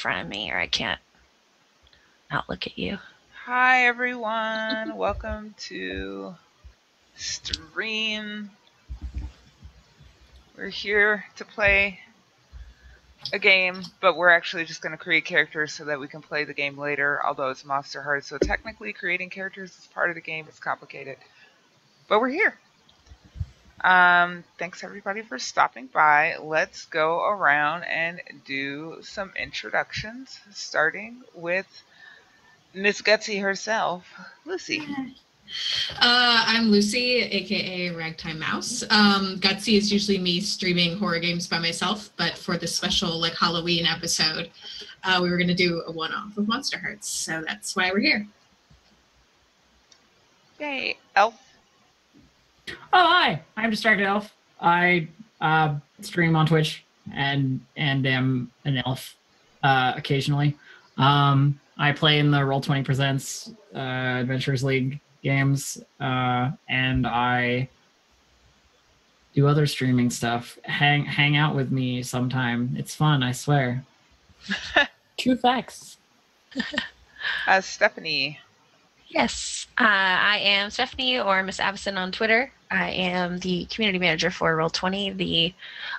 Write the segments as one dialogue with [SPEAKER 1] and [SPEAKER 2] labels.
[SPEAKER 1] front of me or I can't not look at you.
[SPEAKER 2] Hi everyone, welcome to stream. We're here to play a game, but we're actually just going to create characters so that we can play the game later, although it's Monsterhearts, so technically creating characters is part of the game. It's complicated, but we're here. Thanks everybody for stopping by. Let's go around and do some introductions, starting with Miss Gutsy herself, Lucy.
[SPEAKER 3] I'm Lucy, aka Ragtime Mouse. Gutsy is usually me streaming horror games by myself, but for this special Halloween episode, we were going to do a one-off of Monsterhearts, so that's why we're here.
[SPEAKER 2] Yay, Elf.
[SPEAKER 4] Oh, hi! I'm Distracted Elf. I stream on Twitch and am an elf occasionally. I play in the Roll20 Presents Adventures League games, and I do other streaming stuff. Hang out with me sometime. It's fun, I swear.
[SPEAKER 1] True facts.
[SPEAKER 2] Stephanie.
[SPEAKER 1] Yes, I am Stephanie, or Miss Avison on Twitter. I am the community manager for Roll20, the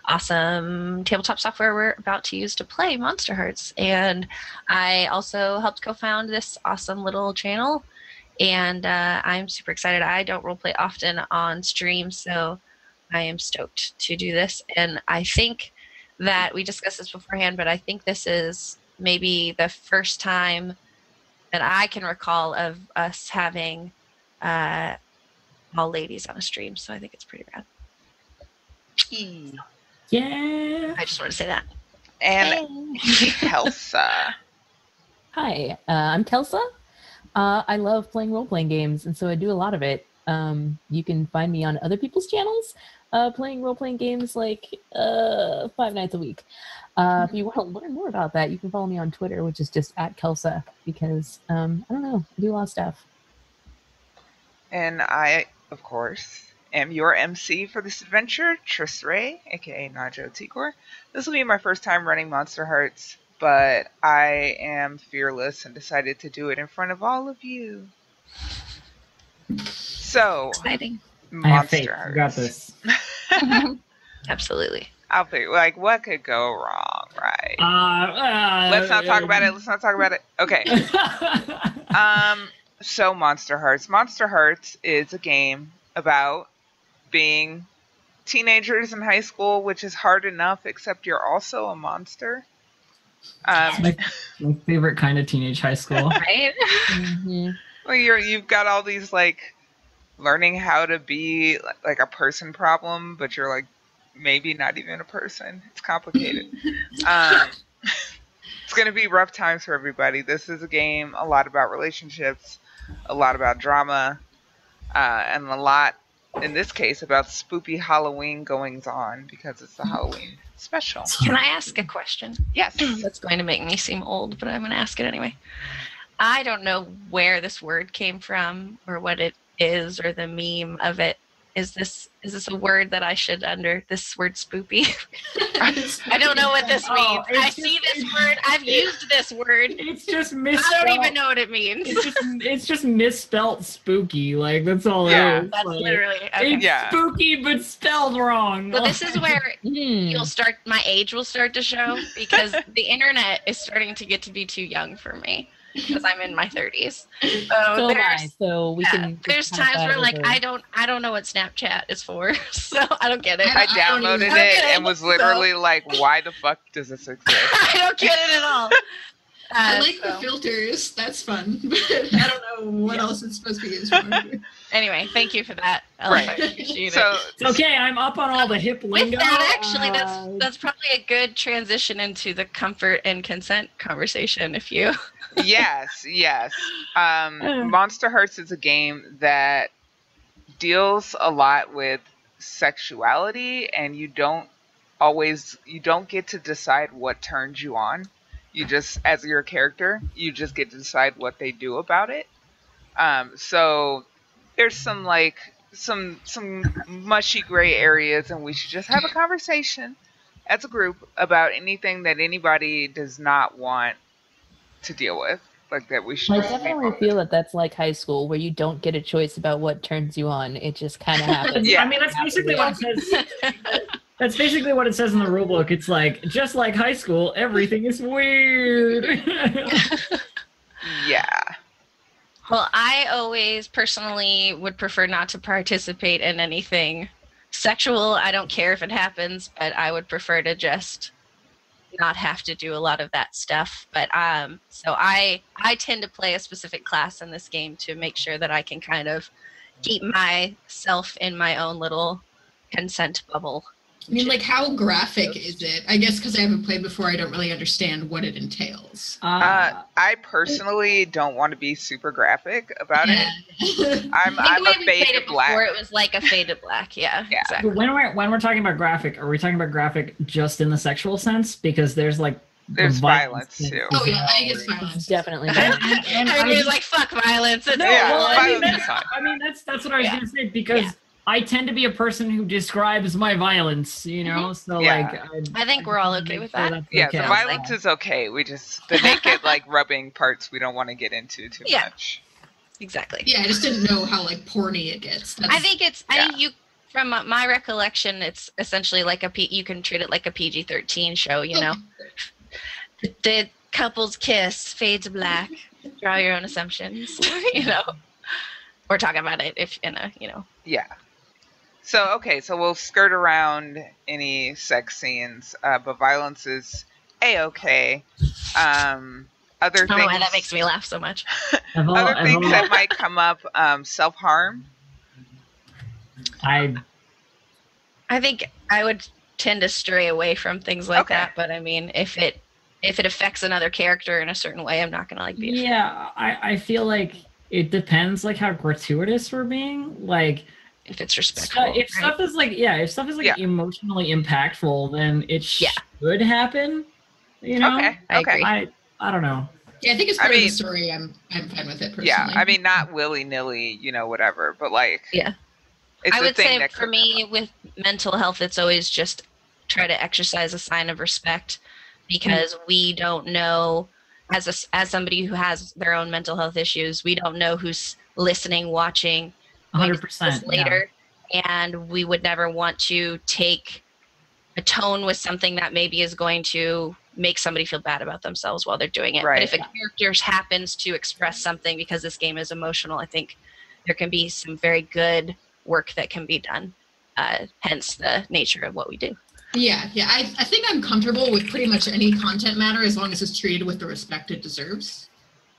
[SPEAKER 1] awesome tabletop software we're about to use to play Monsterhearts. And I also helped co-found this awesome little channel, and I'm super excited. I don't roleplay often on stream, so I am stoked to do this. And I think that we discussed this beforehand, but I think this is maybe the first time that I can recall of us having all ladies on a stream, so I think it's pretty rad.
[SPEAKER 4] Yeah.
[SPEAKER 1] I just wanted to say that.
[SPEAKER 2] And Kelsa.
[SPEAKER 5] Hi, I'm Kelsa. I love playing role-playing games, and so I do a lot of it. You can find me on other people's channels playing role-playing games 5 nights a week. If you want to learn more about that, you can follow me on Twitter, which is just @Kelsa, because, I don't know, I do a lot of stuff.
[SPEAKER 2] And I, of course, am your MC for this adventure, Tris Ray, aka Najo Tikor. This will be my first time running Monsterhearts, but I am fearless and decided to do it in front of all of you. So,
[SPEAKER 1] Exciting.
[SPEAKER 4] I have faith.
[SPEAKER 2] Monsterhearts.
[SPEAKER 4] You got this.
[SPEAKER 1] Absolutely.
[SPEAKER 2] I'll think, what could go wrong, right? Let's not talk about it. Let's not talk about it. Okay. So Monsterhearts. Monsterhearts is a game about being teenagers in high school, which is hard enough, except you're also a monster.
[SPEAKER 4] My favorite kind of teenage high school.
[SPEAKER 1] Right?
[SPEAKER 5] Mm-hmm.
[SPEAKER 2] Well, you've got all these learning how to be like a person problem, but you're maybe not even a person. It's complicated. It's going to be rough times for everybody. This is a game a lot about relationships, a lot about drama, and a lot, in this case, about spoopy Halloween goings on, because it's the Halloween special.
[SPEAKER 1] Can I ask a question?
[SPEAKER 2] Yes.
[SPEAKER 1] That's going to make me seem old, but I'm going to ask it anyway. I don't know where this word came from or what it is or the meme of it. Is this a word that I should this word spoopy? I don't know what this means. I see this word. I've used this word.
[SPEAKER 4] It's just misspelled.
[SPEAKER 1] I don't even know what it means.
[SPEAKER 4] It's just misspelled spooky. That's all
[SPEAKER 2] Yeah.
[SPEAKER 4] it is.
[SPEAKER 1] That's literally okay.
[SPEAKER 4] It's spooky but spelled wrong.
[SPEAKER 1] Well, this is where my age will start to show, because the internet is starting to get to be too young for me, because I'm in my 30s. There's times where I don't know what Snapchat is for, so I don't get it.
[SPEAKER 2] I downloaded it and was literally why the fuck does this exist?
[SPEAKER 1] I don't get it at all.
[SPEAKER 3] I like the filters. That's fun. But I don't know what else it's supposed to be used for.
[SPEAKER 1] Anyway, thank you for that.
[SPEAKER 2] Right.
[SPEAKER 1] I appreciate
[SPEAKER 2] So
[SPEAKER 1] it.
[SPEAKER 4] It's okay, I'm up on all the hip lingo.
[SPEAKER 1] With that, actually, that's probably a good transition into the comfort and consent conversation, if you...
[SPEAKER 2] Yes. Monsterhearts is a game that deals a lot with sexuality, and you don't get to decide what turns you on. You just, as your character, you just get to decide what they do about it. So there's some mushy gray areas, and we should just have a conversation as a group about anything that anybody does not want to deal with, like that we should
[SPEAKER 5] I
[SPEAKER 2] just leave
[SPEAKER 5] definitely
[SPEAKER 2] on.
[SPEAKER 5] feel that that's like high school, where you don't get a choice about what turns you on. It just kind of happens.
[SPEAKER 2] Yeah.
[SPEAKER 4] I mean, that's basically what it says. That's basically what it says in the rule book. It's like, just like high school, everything is weird.
[SPEAKER 2] Yeah.
[SPEAKER 1] Well, I always personally would prefer not to participate in anything sexual. I don't care if it happens, but I would prefer to just not have to do a lot of that stuff. But so I tend to play a specific class in this game to make sure that I can kind of keep myself in my own little consent bubble.
[SPEAKER 3] I mean, like, how graphic is it? I guess because I haven't played before, I don't really understand what it entails.
[SPEAKER 2] I personally don't want to be super graphic about it. I'm
[SPEAKER 1] I
[SPEAKER 2] a
[SPEAKER 1] think the way we
[SPEAKER 2] fade
[SPEAKER 1] played
[SPEAKER 2] to
[SPEAKER 1] it
[SPEAKER 2] black.
[SPEAKER 1] before, it was like a faded black. Yeah,
[SPEAKER 2] Yeah.
[SPEAKER 1] exactly.
[SPEAKER 4] when we're talking about graphic, are we talking about graphic just in the sexual sense? Because there's like
[SPEAKER 2] There's
[SPEAKER 4] the
[SPEAKER 2] violence, too.
[SPEAKER 3] Oh, yeah, I think it's
[SPEAKER 5] It's
[SPEAKER 3] violence.
[SPEAKER 5] definitely
[SPEAKER 4] And,
[SPEAKER 5] violent.
[SPEAKER 4] and I
[SPEAKER 1] Everybody's
[SPEAKER 4] just-
[SPEAKER 1] like, "Fuck violence." It's
[SPEAKER 4] No,
[SPEAKER 2] Yeah,
[SPEAKER 4] well, I mean,
[SPEAKER 2] violence is
[SPEAKER 4] that's,
[SPEAKER 2] fine.
[SPEAKER 4] I mean, that's what I was
[SPEAKER 1] Yeah.
[SPEAKER 4] gonna say, because
[SPEAKER 1] Yeah.
[SPEAKER 4] I tend to be a person who describes my violence, you know. So
[SPEAKER 2] Yeah.
[SPEAKER 4] like,
[SPEAKER 1] I think we're all okay with that.
[SPEAKER 2] Yeah,
[SPEAKER 4] okay.
[SPEAKER 2] the violence is okay. We just, the naked, like, rubbing parts we don't want to get into too
[SPEAKER 1] Yeah.
[SPEAKER 2] much.
[SPEAKER 1] Exactly.
[SPEAKER 3] Yeah, I just didn't know how, like, porny it gets. That's,
[SPEAKER 1] I think you, from my recollection, it's essentially like you can treat it like a PG-13 show, you know. The couples kiss, fade to black, draw your own assumptions, you know. Or talk about it if, you know.
[SPEAKER 2] Yeah. So, okay, so we'll skirt around any sex scenes, but violence is A-okay. Other
[SPEAKER 1] I don't know why
[SPEAKER 2] things,
[SPEAKER 1] that makes me laugh so much.
[SPEAKER 2] other things that might come up, self-harm.
[SPEAKER 4] I
[SPEAKER 1] think I would tend to stray away from things like
[SPEAKER 2] Okay.
[SPEAKER 1] that, but I mean, if it affects another character in a certain way, I'm not gonna like be.
[SPEAKER 4] yeah, I feel like it depends like how gratuitous we're being. Like
[SPEAKER 1] If it's respectful.
[SPEAKER 4] if
[SPEAKER 1] right?
[SPEAKER 4] stuff is like
[SPEAKER 2] Yeah.
[SPEAKER 4] emotionally impactful, then it
[SPEAKER 1] Yeah.
[SPEAKER 4] should happen. You know,
[SPEAKER 2] Okay,
[SPEAKER 1] I
[SPEAKER 2] okay.
[SPEAKER 1] agree.
[SPEAKER 4] I don't know.
[SPEAKER 3] yeah, I think it's
[SPEAKER 2] I
[SPEAKER 3] part of
[SPEAKER 2] mean-
[SPEAKER 3] the story. I'm fine with it personally.
[SPEAKER 2] Yeah, I mean, not willy-nilly, whatever, but, like,
[SPEAKER 1] Yeah.
[SPEAKER 2] it's
[SPEAKER 1] I
[SPEAKER 2] a
[SPEAKER 1] would
[SPEAKER 2] thing
[SPEAKER 1] say
[SPEAKER 2] that
[SPEAKER 1] for
[SPEAKER 2] could
[SPEAKER 1] me with mental health, it's always just try to exercise a sign of respect, because we don't know, as somebody who has their own mental health issues, we don't know who's listening, watching, going to see this
[SPEAKER 4] 100%
[SPEAKER 1] later, and we would never want to take a tone with something that maybe is going to make somebody feel bad about themselves while they're doing it.
[SPEAKER 2] Right.
[SPEAKER 1] But if a character happens to express something because this game is emotional, I think there can be some very good work that can be done. Hence the nature of what we do.
[SPEAKER 3] Yeah. I think I'm comfortable with pretty much any content matter as long as it's treated with the respect it deserves.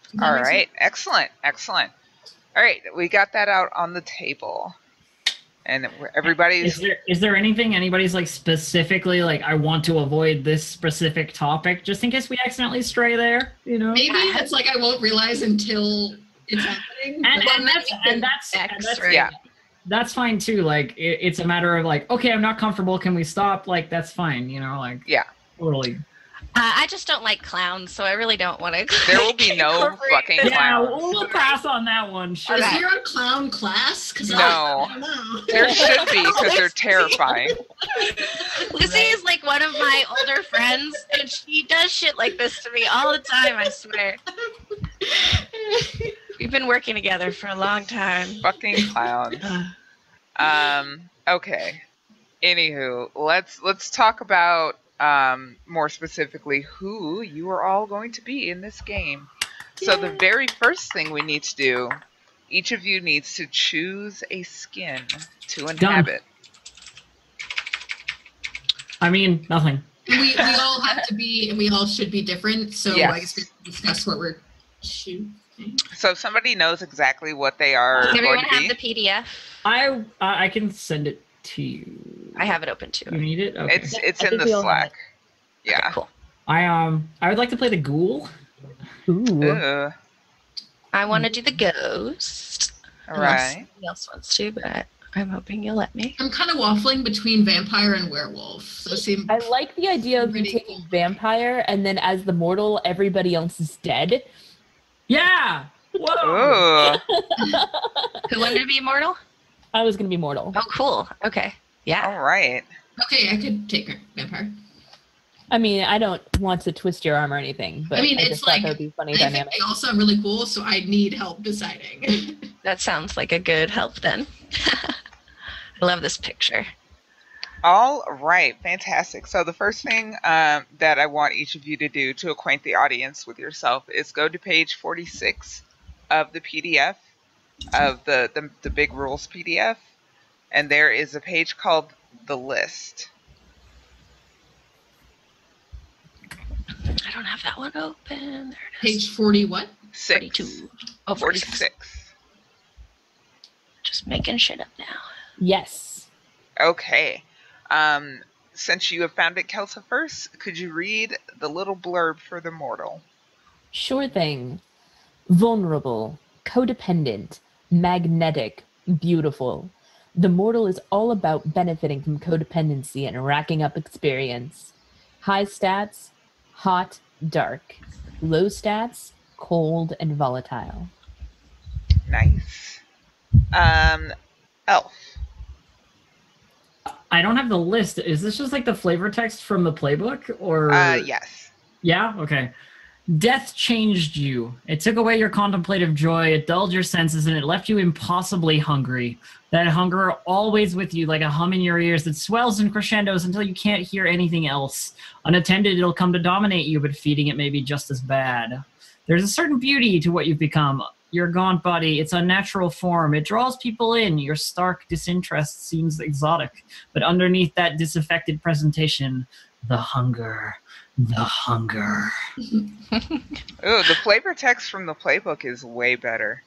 [SPEAKER 3] Does that
[SPEAKER 2] All
[SPEAKER 3] make sense?
[SPEAKER 2] right, excellent. All right, we got that out on the table, and everybody's
[SPEAKER 4] Is there anything anybody's like specifically like, I want to avoid this specific topic just in case we accidentally stray there? You know,
[SPEAKER 3] Maybe it's like I won't realize until it's happening.
[SPEAKER 4] and,
[SPEAKER 3] but-
[SPEAKER 4] that's
[SPEAKER 1] right?
[SPEAKER 2] Yeah.
[SPEAKER 4] that's fine too. Like it's a matter of like, okay, I'm not comfortable. Can we stop? Like that's fine. You know, like
[SPEAKER 2] Yeah.
[SPEAKER 4] totally.
[SPEAKER 1] I just don't like clowns, so I really don't want to.
[SPEAKER 2] There will be no fucking
[SPEAKER 4] Yeah,
[SPEAKER 2] clowns.
[SPEAKER 4] we'll pass on that one. Sure.
[SPEAKER 3] Is there a clown class? Because
[SPEAKER 2] No.
[SPEAKER 3] I don't know.
[SPEAKER 2] There should be, because they're terrifying.
[SPEAKER 1] Lucy is like one of my older friends, and she does shit like this to me all the time. I swear. We've been working together for a long time.
[SPEAKER 2] Fucking clowns. Okay. Anywho, let's talk about more specifically who you are all going to be in this game. So the very first thing we need to do, each of you needs to choose a skin to inhabit.
[SPEAKER 4] I mean, nothing.
[SPEAKER 3] we all have to be, and we all should be different. So
[SPEAKER 2] Yes.
[SPEAKER 3] I guess we have to discuss what we're shooting.
[SPEAKER 2] So if somebody knows exactly what they are
[SPEAKER 1] Does everyone
[SPEAKER 2] going to
[SPEAKER 1] have
[SPEAKER 2] be,
[SPEAKER 1] the PDF?
[SPEAKER 4] I can send it to you.
[SPEAKER 1] I have it open too.
[SPEAKER 4] You need it? Okay.
[SPEAKER 2] it's
[SPEAKER 5] I
[SPEAKER 2] in
[SPEAKER 5] think
[SPEAKER 2] the
[SPEAKER 5] we all have
[SPEAKER 2] Slack. Yeah.
[SPEAKER 1] Cool.
[SPEAKER 4] I would like to play the ghoul.
[SPEAKER 5] Ooh.
[SPEAKER 2] Ugh.
[SPEAKER 1] I want to do the ghost.
[SPEAKER 2] All
[SPEAKER 1] Unless
[SPEAKER 2] right.
[SPEAKER 1] somebody else wants to, but I'm hoping you'll let me.
[SPEAKER 3] I'm kind of waffling between vampire and werewolf. So seem
[SPEAKER 5] I like the idea of you
[SPEAKER 3] Pretty
[SPEAKER 5] taking vampire, and then as the mortal, everybody else is dead.
[SPEAKER 4] Yeah. Whoa.
[SPEAKER 2] Ooh.
[SPEAKER 1] Who wanted to be immortal?
[SPEAKER 5] I was gonna be mortal.
[SPEAKER 1] Oh, cool. Okay. Yeah.
[SPEAKER 2] All right.
[SPEAKER 3] okay. I could take vampire.
[SPEAKER 5] I mean, I don't want to twist your arm or anything, but
[SPEAKER 3] I mean,
[SPEAKER 5] I
[SPEAKER 3] it's
[SPEAKER 5] just thought
[SPEAKER 3] like,
[SPEAKER 5] that would be a funny
[SPEAKER 3] I think
[SPEAKER 5] dynamic.
[SPEAKER 3] they all sound really cool, so I need help deciding.
[SPEAKER 1] That sounds like a good help then. I love this picture.
[SPEAKER 2] All right, fantastic. So the first thing that I want each of you to do to acquaint the audience with yourself is go to page 46 of the PDF of the big rules PDF, and there is a page called the list.
[SPEAKER 1] I don't have that one open. There it is.
[SPEAKER 3] Page 40 what?
[SPEAKER 1] 42. Oh, 46. Just making shit up now.
[SPEAKER 5] Yes.
[SPEAKER 2] Okay. Since you have found it, Kelsa, first, could you read the little blurb for the mortal?
[SPEAKER 5] Sure thing. Vulnerable, codependent, magnetic, beautiful. The mortal is all about benefiting from codependency and racking up experience. High stats, hot, dark. Low stats, cold and volatile.
[SPEAKER 2] Nice. Elf.
[SPEAKER 4] I don't have the list. Is this just like the flavor text from the playbook, or?
[SPEAKER 2] Yes.
[SPEAKER 4] Yeah. Okay. Death changed you. It took away your contemplative joy. It dulled your senses, and it left you impossibly hungry. That hunger always with you, like a hum in your ears that swells and crescendos until you can't hear anything else. Unattended, it'll come to dominate you, but feeding it may be just as bad. There's a certain beauty to what you've become. Your gaunt body, its unnatural form, it draws people in. Your stark disinterest seems exotic, but underneath that disaffected presentation, the hunger. The hunger.
[SPEAKER 2] Ooh, the flavor text from the playbook is way better.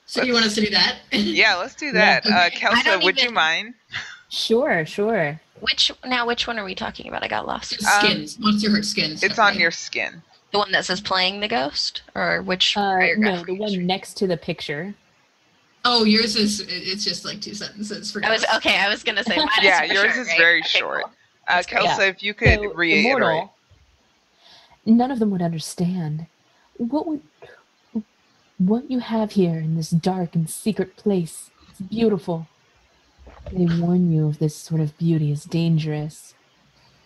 [SPEAKER 3] So you want us to do that?
[SPEAKER 2] Yeah, let's do that.
[SPEAKER 3] Yeah, okay.
[SPEAKER 2] Kelsa, would you mind?
[SPEAKER 5] Sure.
[SPEAKER 1] Which one are we talking about? I got lost.
[SPEAKER 3] Skins. Monsterhearts skins.
[SPEAKER 2] It's on your skin.
[SPEAKER 1] The one that says playing the ghost? Or which
[SPEAKER 5] No,
[SPEAKER 1] paragraph?
[SPEAKER 5] the one next to the picture.
[SPEAKER 3] Oh, yours is, it's just like 2 sentences for
[SPEAKER 1] I was gonna say mine is
[SPEAKER 2] Yeah,
[SPEAKER 1] super
[SPEAKER 2] yours
[SPEAKER 1] short,
[SPEAKER 2] is
[SPEAKER 1] right?
[SPEAKER 2] very
[SPEAKER 1] Okay,
[SPEAKER 2] short.
[SPEAKER 1] cool. That's great.
[SPEAKER 2] Kelsa, if you could
[SPEAKER 5] So,
[SPEAKER 2] reiterate.
[SPEAKER 5] immortal, none of them would understand. What you have here in this dark and secret place is beautiful. They warn you of this sort of beauty is dangerous,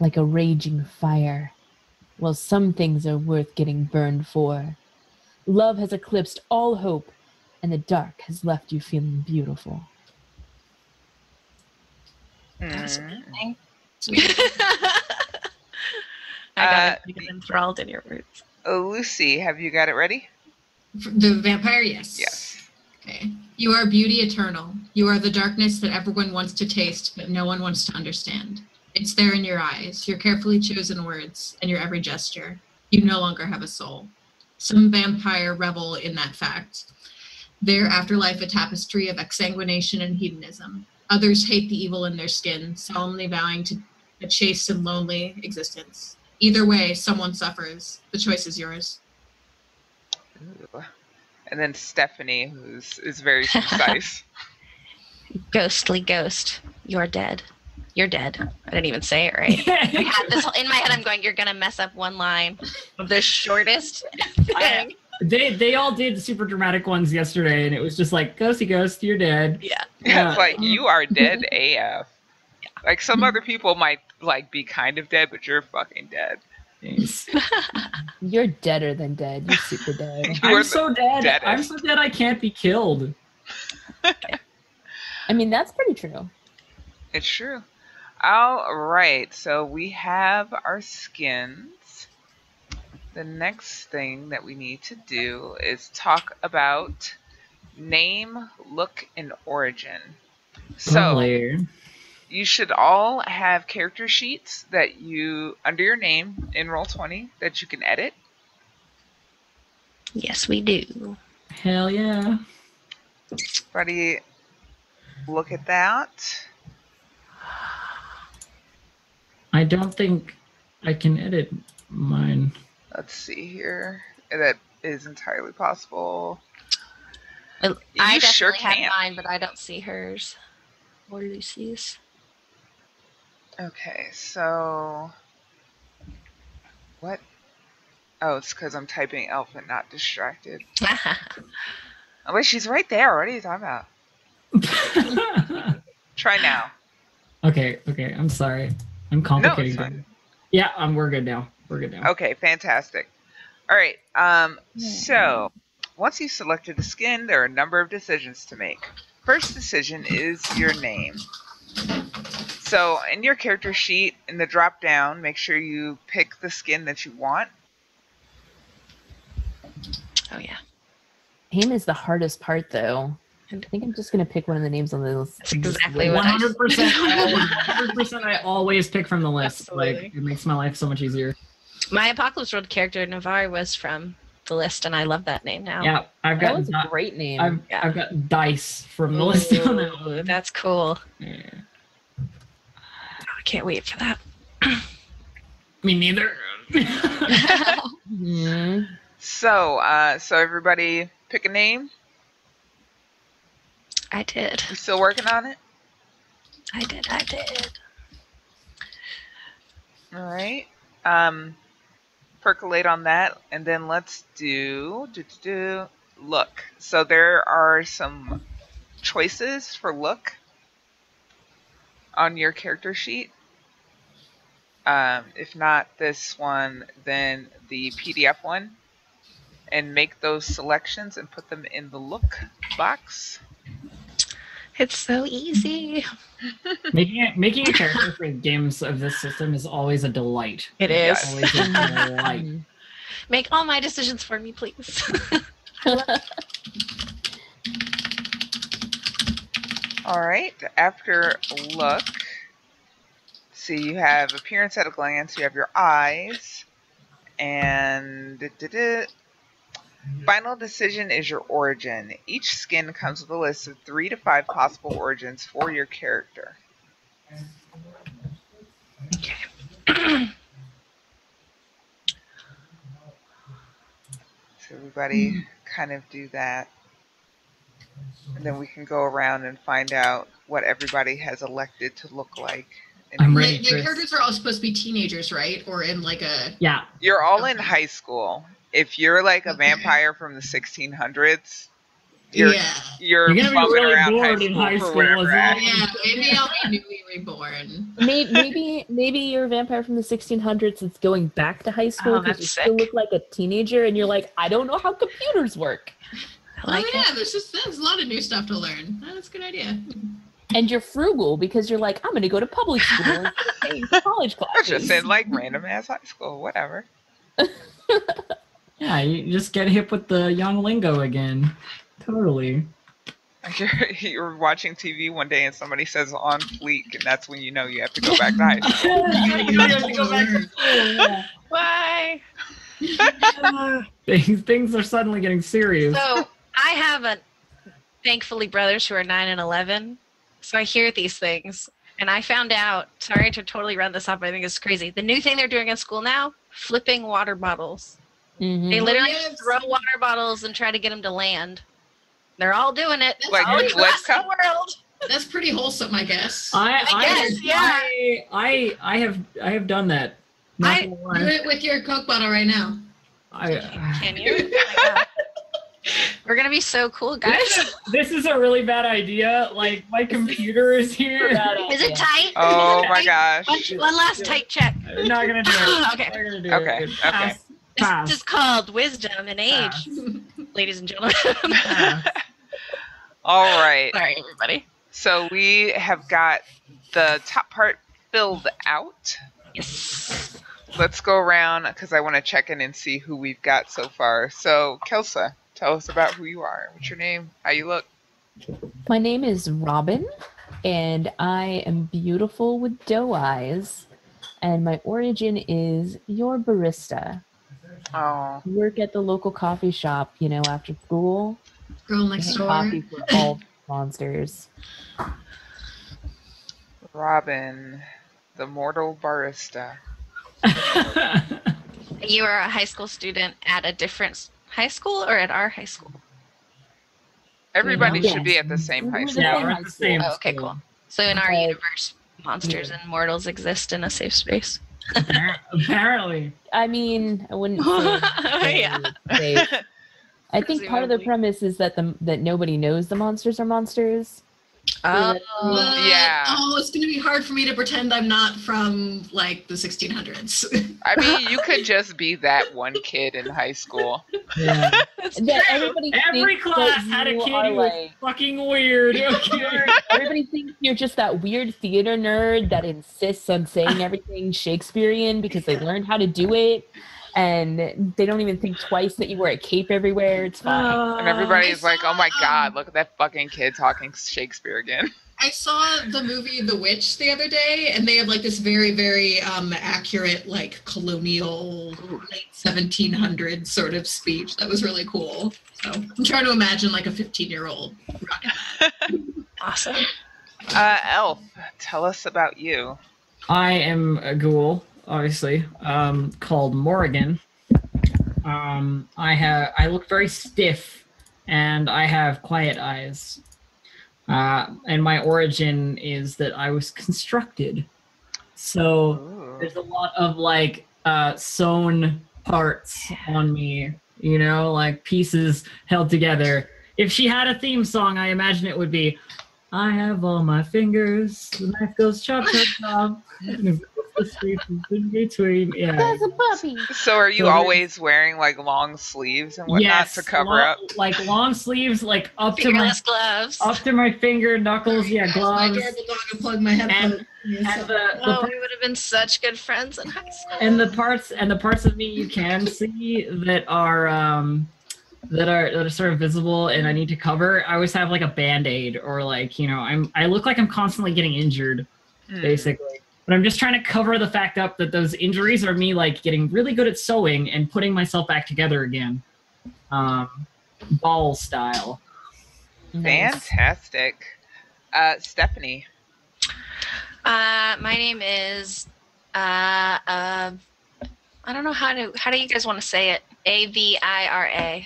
[SPEAKER 5] like a raging fire. Well, some things are worth getting burned for. Love has eclipsed all hope, and the dark has left you feeling beautiful.
[SPEAKER 1] That was a
[SPEAKER 2] Mm.
[SPEAKER 1] good thing. I got enthralled in your words.
[SPEAKER 2] Lucy, have you got it ready?
[SPEAKER 3] The vampire, yes.
[SPEAKER 2] Yes.
[SPEAKER 3] Okay. You are beauty eternal. You are the darkness that everyone wants to taste, but no one wants to understand. It's there in your eyes, your carefully chosen words, and your every gesture. You no longer have a soul. Some vampire revel in that fact. Their afterlife a tapestry of exsanguination and hedonism. Others hate the evil in their skin, solemnly vowing to a chaste and lonely existence. Either way, someone suffers. The choice is yours.
[SPEAKER 2] Ooh. And then Stephanie, is very concise.
[SPEAKER 1] Ghostly ghost, you're dead. You're dead. I didn't even say it right. I had this in my head. I'm going, you're gonna mess up one line of the shortest thing.
[SPEAKER 4] They all did super dramatic ones yesterday, and it was just like, ghosty ghost, you're dead.
[SPEAKER 1] Yeah.
[SPEAKER 2] It's like, you are dead AF. Like, some other people might like be kind of dead, but you're fucking dead.
[SPEAKER 4] Thanks.
[SPEAKER 5] You're deader than dead. You're super dead.
[SPEAKER 2] You are
[SPEAKER 4] I'm so dead.
[SPEAKER 2] deadest.
[SPEAKER 4] I'm so dead I can't be killed.
[SPEAKER 5] I mean, that's pretty true.
[SPEAKER 2] It's true. All right, so we have our skins. The next thing that we need to do is talk about name, look, and origin. So
[SPEAKER 4] Lovely.
[SPEAKER 2] you should all have character sheets that you, under your name in Roll20, that you can edit.
[SPEAKER 1] Yes, we do.
[SPEAKER 4] Hell yeah.
[SPEAKER 2] Everybody, look at that.
[SPEAKER 4] I don't think I can edit mine.
[SPEAKER 2] Let's see here. That is entirely possible.
[SPEAKER 1] I
[SPEAKER 2] You
[SPEAKER 1] definitely
[SPEAKER 2] sure
[SPEAKER 1] have
[SPEAKER 2] can.
[SPEAKER 1] mine, but I don't see hers or Lucy's.
[SPEAKER 2] Okay, so what? Oh, it's because I'm typing elf and not distracted. Oh, wait, she's right there. What are you talking about? Try now.
[SPEAKER 4] Okay, I'm sorry. I'm complicating
[SPEAKER 2] fine.
[SPEAKER 4] things. Yeah, we're good now. We're good now.
[SPEAKER 2] Okay, fantastic. All right. So once you've selected the skin, there are a number of decisions to make. First decision is your name. So in your character sheet, in the drop down, make sure you pick the skin that you want.
[SPEAKER 1] Oh yeah.
[SPEAKER 5] Name is the hardest part, though. I think I'm just gonna pick one of the names on the list.
[SPEAKER 1] That's exactly what
[SPEAKER 4] 100%. 100%. I always pick from the list.
[SPEAKER 1] Absolutely.
[SPEAKER 4] Like, it makes my life so much easier.
[SPEAKER 1] My Apocalypse World character Navarre was from the list, and I love that name now.
[SPEAKER 4] Yeah, I've
[SPEAKER 5] That
[SPEAKER 4] got
[SPEAKER 5] was a great name.
[SPEAKER 4] I've got dice from the list on that
[SPEAKER 1] Ooh,
[SPEAKER 4] one.
[SPEAKER 1] that's cool.
[SPEAKER 4] Yeah.
[SPEAKER 1] I can't wait for that.
[SPEAKER 4] Me neither.
[SPEAKER 5] Mhm.
[SPEAKER 2] So everybody pick a name.
[SPEAKER 1] I did.
[SPEAKER 2] You still working on it?
[SPEAKER 1] I did.
[SPEAKER 2] All right. Percolate on that, and then let's do look. So there are some choices for look on your character sheet. If not this one, then the PDF one, and make those selections and put them in the look box.
[SPEAKER 1] It's so easy.
[SPEAKER 4] Making a character for games of this system is always a delight.
[SPEAKER 1] It
[SPEAKER 2] is.
[SPEAKER 1] is.
[SPEAKER 4] Always a delight.
[SPEAKER 1] Make all my decisions for me, please.
[SPEAKER 2] All right. After look, see, you have appearance at a glance. You have your eyes, and final decision is your origin. Each skin comes with a list of 3 to 5 possible origins for your character.
[SPEAKER 1] Okay.
[SPEAKER 2] So everybody kind of do that. And then we can go around and find out what everybody has elected to look like.
[SPEAKER 4] I'm ready.
[SPEAKER 3] The characters are all supposed to be teenagers, right? Or in like a...
[SPEAKER 4] Yeah.
[SPEAKER 2] You're all in high school. If you're like a vampire from the 1600s, you're
[SPEAKER 4] You're gonna be
[SPEAKER 2] bumming
[SPEAKER 4] really
[SPEAKER 2] around
[SPEAKER 4] bored in high
[SPEAKER 2] for
[SPEAKER 4] school
[SPEAKER 2] whatever
[SPEAKER 4] as well.
[SPEAKER 2] age.
[SPEAKER 3] Yeah, maybe I'll be newly reborn.
[SPEAKER 5] Maybe you're a vampire from the 1600s that's going back to high school
[SPEAKER 1] Oh,
[SPEAKER 5] because you
[SPEAKER 1] that's
[SPEAKER 5] still
[SPEAKER 1] sick.
[SPEAKER 5] look like a teenager and you're like, I don't know how computers work.
[SPEAKER 1] I like
[SPEAKER 3] yeah,
[SPEAKER 1] it.
[SPEAKER 3] there's a lot of new stuff to learn. That's a good idea.
[SPEAKER 5] And you're frugal because you're like, I'm going to go to public school and pay for college
[SPEAKER 2] Or
[SPEAKER 5] classes.
[SPEAKER 2] just in like random ass high school, whatever.
[SPEAKER 4] Yeah, you just get hip with the young lingo again. Totally.
[SPEAKER 2] You're watching TV one day and somebody says on fleek, and that's when you know you have to go back to high school.
[SPEAKER 4] You have to go back to school, yeah.
[SPEAKER 1] Why?
[SPEAKER 4] Things are suddenly getting serious.
[SPEAKER 1] So I have thankfully brothers who are 9 and 11. So I hear these things, and I found out. Sorry to totally run this off, but I think it's crazy. The new thing they're doing in school now: flipping water bottles.
[SPEAKER 5] Mhm.
[SPEAKER 1] They literally
[SPEAKER 3] Yes.
[SPEAKER 1] throw water bottles and try to get them to land. They're all doing it.
[SPEAKER 3] That's
[SPEAKER 2] Like
[SPEAKER 1] all
[SPEAKER 2] the
[SPEAKER 1] across
[SPEAKER 2] Blitz Cup?
[SPEAKER 1] the world.
[SPEAKER 3] That's pretty wholesome, I guess.
[SPEAKER 1] I guess, yeah.
[SPEAKER 4] I have done that. Not gonna lie.
[SPEAKER 3] Do it with your Coke bottle right now.
[SPEAKER 1] Can you? Oh my God. We're gonna be so cool, guys.
[SPEAKER 4] This is a really bad idea. Like, my computer is here.
[SPEAKER 1] Is it tight?
[SPEAKER 2] Oh
[SPEAKER 1] Is it
[SPEAKER 2] my
[SPEAKER 1] tight?
[SPEAKER 2] gosh.
[SPEAKER 1] One last tight check.
[SPEAKER 4] I'm not gonna do it.
[SPEAKER 1] Okay.
[SPEAKER 4] Not gonna do
[SPEAKER 2] Okay,
[SPEAKER 4] it.
[SPEAKER 2] okay.
[SPEAKER 4] Pass.
[SPEAKER 1] This is called wisdom and age, ladies and gentlemen.
[SPEAKER 4] Pass.
[SPEAKER 2] All right.
[SPEAKER 1] Sorry, everybody.
[SPEAKER 2] So we have got the top part filled out.
[SPEAKER 1] Yes.
[SPEAKER 2] Let's go around because I want to check in and see who we've got so far. So, Kelsa, tell us about who you are. What's your name? How you look?
[SPEAKER 5] My name is Robin, and I am beautiful with doe eyes. And my origin is your barista.
[SPEAKER 2] Oh,
[SPEAKER 5] Work at the local coffee shop, after school.
[SPEAKER 3] Girl next
[SPEAKER 5] Make
[SPEAKER 3] door.
[SPEAKER 5] coffee for all monsters.
[SPEAKER 2] Robin, the mortal barista.
[SPEAKER 1] You are a high school student at a different high school or at our high school?
[SPEAKER 2] Everybody
[SPEAKER 5] Yes.
[SPEAKER 2] should be at the same high
[SPEAKER 5] We're
[SPEAKER 2] school.
[SPEAKER 4] Yeah, we're at the same
[SPEAKER 1] Oh, okay,
[SPEAKER 4] school.
[SPEAKER 1] cool. So in our
[SPEAKER 5] Okay.
[SPEAKER 1] universe, monsters and mortals exist in a safe space.
[SPEAKER 4] Apparently.
[SPEAKER 5] I mean, I wouldn't say
[SPEAKER 1] Yeah.
[SPEAKER 5] safe. I think part of the
[SPEAKER 1] Presumably.
[SPEAKER 5] premise is that that nobody knows the monsters are monsters.
[SPEAKER 1] Oh,
[SPEAKER 2] Yeah.
[SPEAKER 3] Oh, it's going to be hard for me to pretend I'm not from like the 1600s.
[SPEAKER 2] I mean, you could just be that one kid in high school.
[SPEAKER 4] Yeah.
[SPEAKER 1] that's
[SPEAKER 5] That
[SPEAKER 1] true.
[SPEAKER 5] everybody
[SPEAKER 4] Every
[SPEAKER 5] thinks
[SPEAKER 4] class
[SPEAKER 5] that
[SPEAKER 4] had a
[SPEAKER 5] you
[SPEAKER 4] kid
[SPEAKER 5] are
[SPEAKER 4] who was
[SPEAKER 5] like
[SPEAKER 4] fucking weird. Okay.
[SPEAKER 5] everybody thinks you're just that weird theater nerd that insists on saying everything Shakespearean because they learned how to do it, and they don't even think twice that you wear a cape everywhere. It's fine.
[SPEAKER 2] And
[SPEAKER 3] I
[SPEAKER 2] everybody's like,
[SPEAKER 3] saw,
[SPEAKER 2] oh my god, look at that fucking kid talking Shakespeare again.
[SPEAKER 3] I saw the movie The Witch the other day, and they have like this very, very accurate, like colonial late 1700s sort of speech that was really cool. So I'm trying to imagine like a 15-year-old rocking that.
[SPEAKER 1] Awesome.
[SPEAKER 2] Elf, tell us about you.
[SPEAKER 4] I am a ghoul, obviously, called Morrigan. I look very stiff, and I have quiet eyes. And my origin is that I was constructed. So
[SPEAKER 2] Ooh.
[SPEAKER 4] there's a lot of like sewn parts on me, you know, like pieces held together. If she had a theme song, I imagine it would be I have all my fingers, the knife goes chop chop chop. The spaces in between. Yeah.
[SPEAKER 5] That's a puppy.
[SPEAKER 2] So are you
[SPEAKER 4] So
[SPEAKER 2] always wearing like long sleeves and whatnot to cover up?
[SPEAKER 4] Like long sleeves, like up
[SPEAKER 1] Fingerless gloves.
[SPEAKER 4] to my finger knuckles. Yeah,
[SPEAKER 3] As my
[SPEAKER 4] gloves.
[SPEAKER 3] adorable dog unplugged my headphones.
[SPEAKER 4] And
[SPEAKER 1] Oh, we would have been such good friends in high school.
[SPEAKER 4] and the parts of me you can see that are sort of visible and I need to cover. I always have like a band-aid or like, you know, I look like I'm constantly getting injured, basically. But I'm just trying to cover the fact up that those injuries are me like getting really good at sewing and putting myself back together again. Ball style.
[SPEAKER 5] Nice.
[SPEAKER 2] Fantastic. Stephanie.
[SPEAKER 1] My name is I don't know how do you guys want to say it? Avira.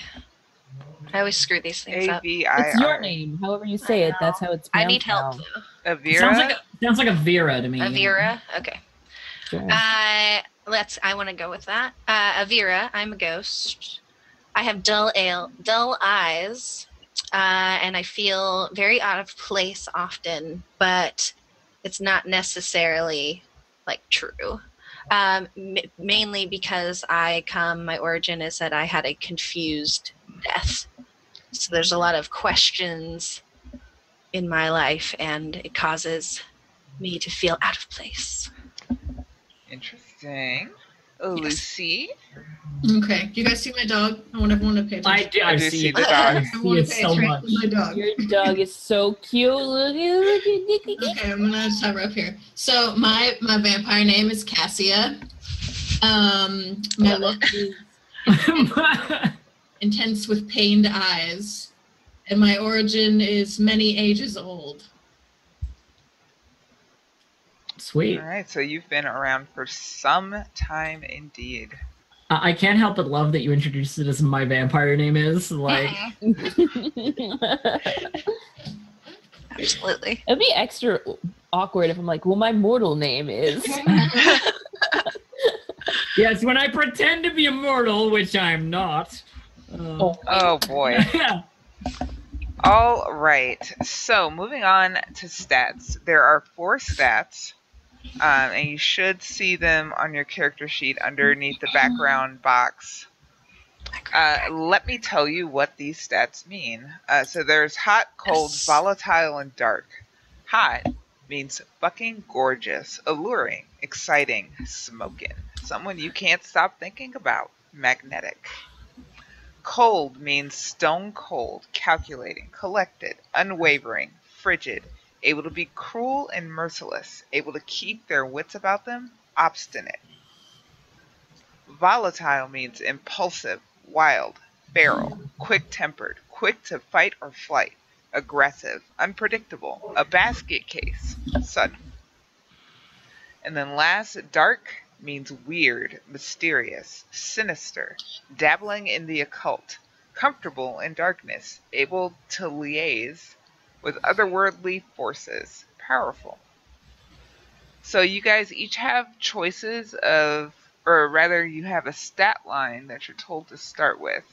[SPEAKER 1] I always screw these things up.
[SPEAKER 2] Avira.
[SPEAKER 5] It's your name. However you say it, that's how it's
[SPEAKER 1] I
[SPEAKER 5] pronounced.
[SPEAKER 1] need help
[SPEAKER 5] now.
[SPEAKER 1] though.
[SPEAKER 2] Avira.
[SPEAKER 4] Sounds like a Vera to me.
[SPEAKER 1] Avira? Okay.
[SPEAKER 5] Sure.
[SPEAKER 1] I want to go with that. Avira, I'm a ghost. I have dull eyes, and I feel very out of place often, but it's not necessarily like true. Mainly because my origin is that I had a confused death. So there's a lot of questions in my life, and it causes me to feel out of place.
[SPEAKER 2] Interesting. Lucy.
[SPEAKER 3] Okay, do you guys see my dog? I want everyone to pay attention.
[SPEAKER 2] I do see the dog.
[SPEAKER 4] I
[SPEAKER 3] I want
[SPEAKER 4] see
[SPEAKER 3] to
[SPEAKER 4] it
[SPEAKER 3] pay
[SPEAKER 4] so
[SPEAKER 3] attention
[SPEAKER 4] much.
[SPEAKER 3] to my dog.
[SPEAKER 5] Your dog is so cute. Look at
[SPEAKER 3] Okay, I'm gonna just have her up here. So my vampire name is Cassia. My look is intense with pained eyes, and my origin is many ages old.
[SPEAKER 4] Sweet.
[SPEAKER 2] All right, so you've been around for some time indeed.
[SPEAKER 4] I can't help but love that you introduced it as my vampire name is. Like,
[SPEAKER 1] Absolutely.
[SPEAKER 5] It'd be extra awkward if I'm like, well, my mortal name is.
[SPEAKER 4] yes, when I pretend to be immortal, which I'm not.
[SPEAKER 2] Oh boy.
[SPEAKER 4] Yeah.
[SPEAKER 2] All right. So moving on to stats. There are 4 stats, and you should see them on your character sheet underneath the background box. Let me tell you what these stats mean. So there's hot, cold, volatile, and dark. Hot means fucking gorgeous, alluring, exciting, smoking. Someone you can't stop thinking about. Magnetic. Cold means stone cold, calculating, collected, unwavering, frigid, able to be cruel and merciless, able to keep their wits about them, obstinate. Volatile means impulsive, wild, feral, quick-tempered, quick to fight or flight, aggressive, unpredictable, a basket case, sudden. And then last, dark means weird, mysterious, sinister, dabbling in the occult, comfortable in darkness, able to liaise with otherworldly forces, powerful. So you guys each have choices of, or rather you have a stat line that you're told to start with.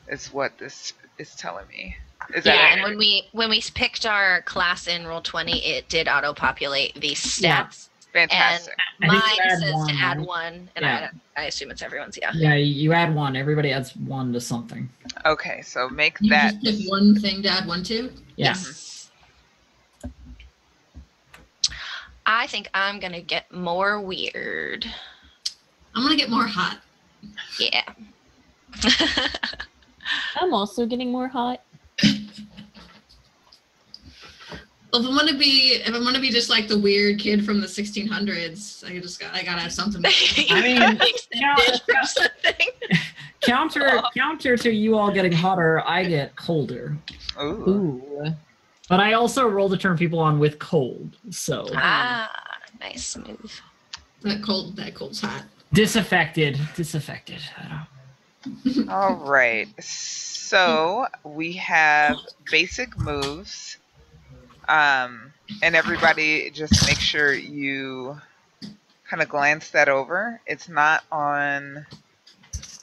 [SPEAKER 2] Is what this is telling me. Is that
[SPEAKER 1] Yeah,
[SPEAKER 2] it?
[SPEAKER 1] and when we picked our class in Roll20, it did auto-populate the
[SPEAKER 4] Yeah.
[SPEAKER 1] stats.
[SPEAKER 2] Fantastic.
[SPEAKER 1] And
[SPEAKER 4] I think you
[SPEAKER 1] mine
[SPEAKER 4] add
[SPEAKER 1] says to
[SPEAKER 4] one,
[SPEAKER 1] add
[SPEAKER 4] right?
[SPEAKER 1] one, and
[SPEAKER 4] Yeah.
[SPEAKER 1] I assume it's everyone's, yeah.
[SPEAKER 4] Yeah, you add one. Everybody adds one to something.
[SPEAKER 2] Okay, so make
[SPEAKER 3] You
[SPEAKER 2] that.
[SPEAKER 3] just pick one thing to add one to?
[SPEAKER 4] Yeah.
[SPEAKER 1] Yes. I think I'm going to get more weird.
[SPEAKER 3] I'm gonna get more hot.
[SPEAKER 1] Yeah.
[SPEAKER 5] I'm also getting more hot.
[SPEAKER 3] Well, if I'm gonna be just like the weird kid from the 1600s, I gotta have something.
[SPEAKER 4] I mean, counter to you all getting hotter, I get colder.
[SPEAKER 2] Ooh.
[SPEAKER 5] Ooh.
[SPEAKER 4] But I also roll to turn people on with cold, so
[SPEAKER 1] Nice move.
[SPEAKER 3] That cold's hot.
[SPEAKER 4] disaffected.
[SPEAKER 2] All right. So we have basic moves. And everybody just make sure you kind of glance that over. It's not on,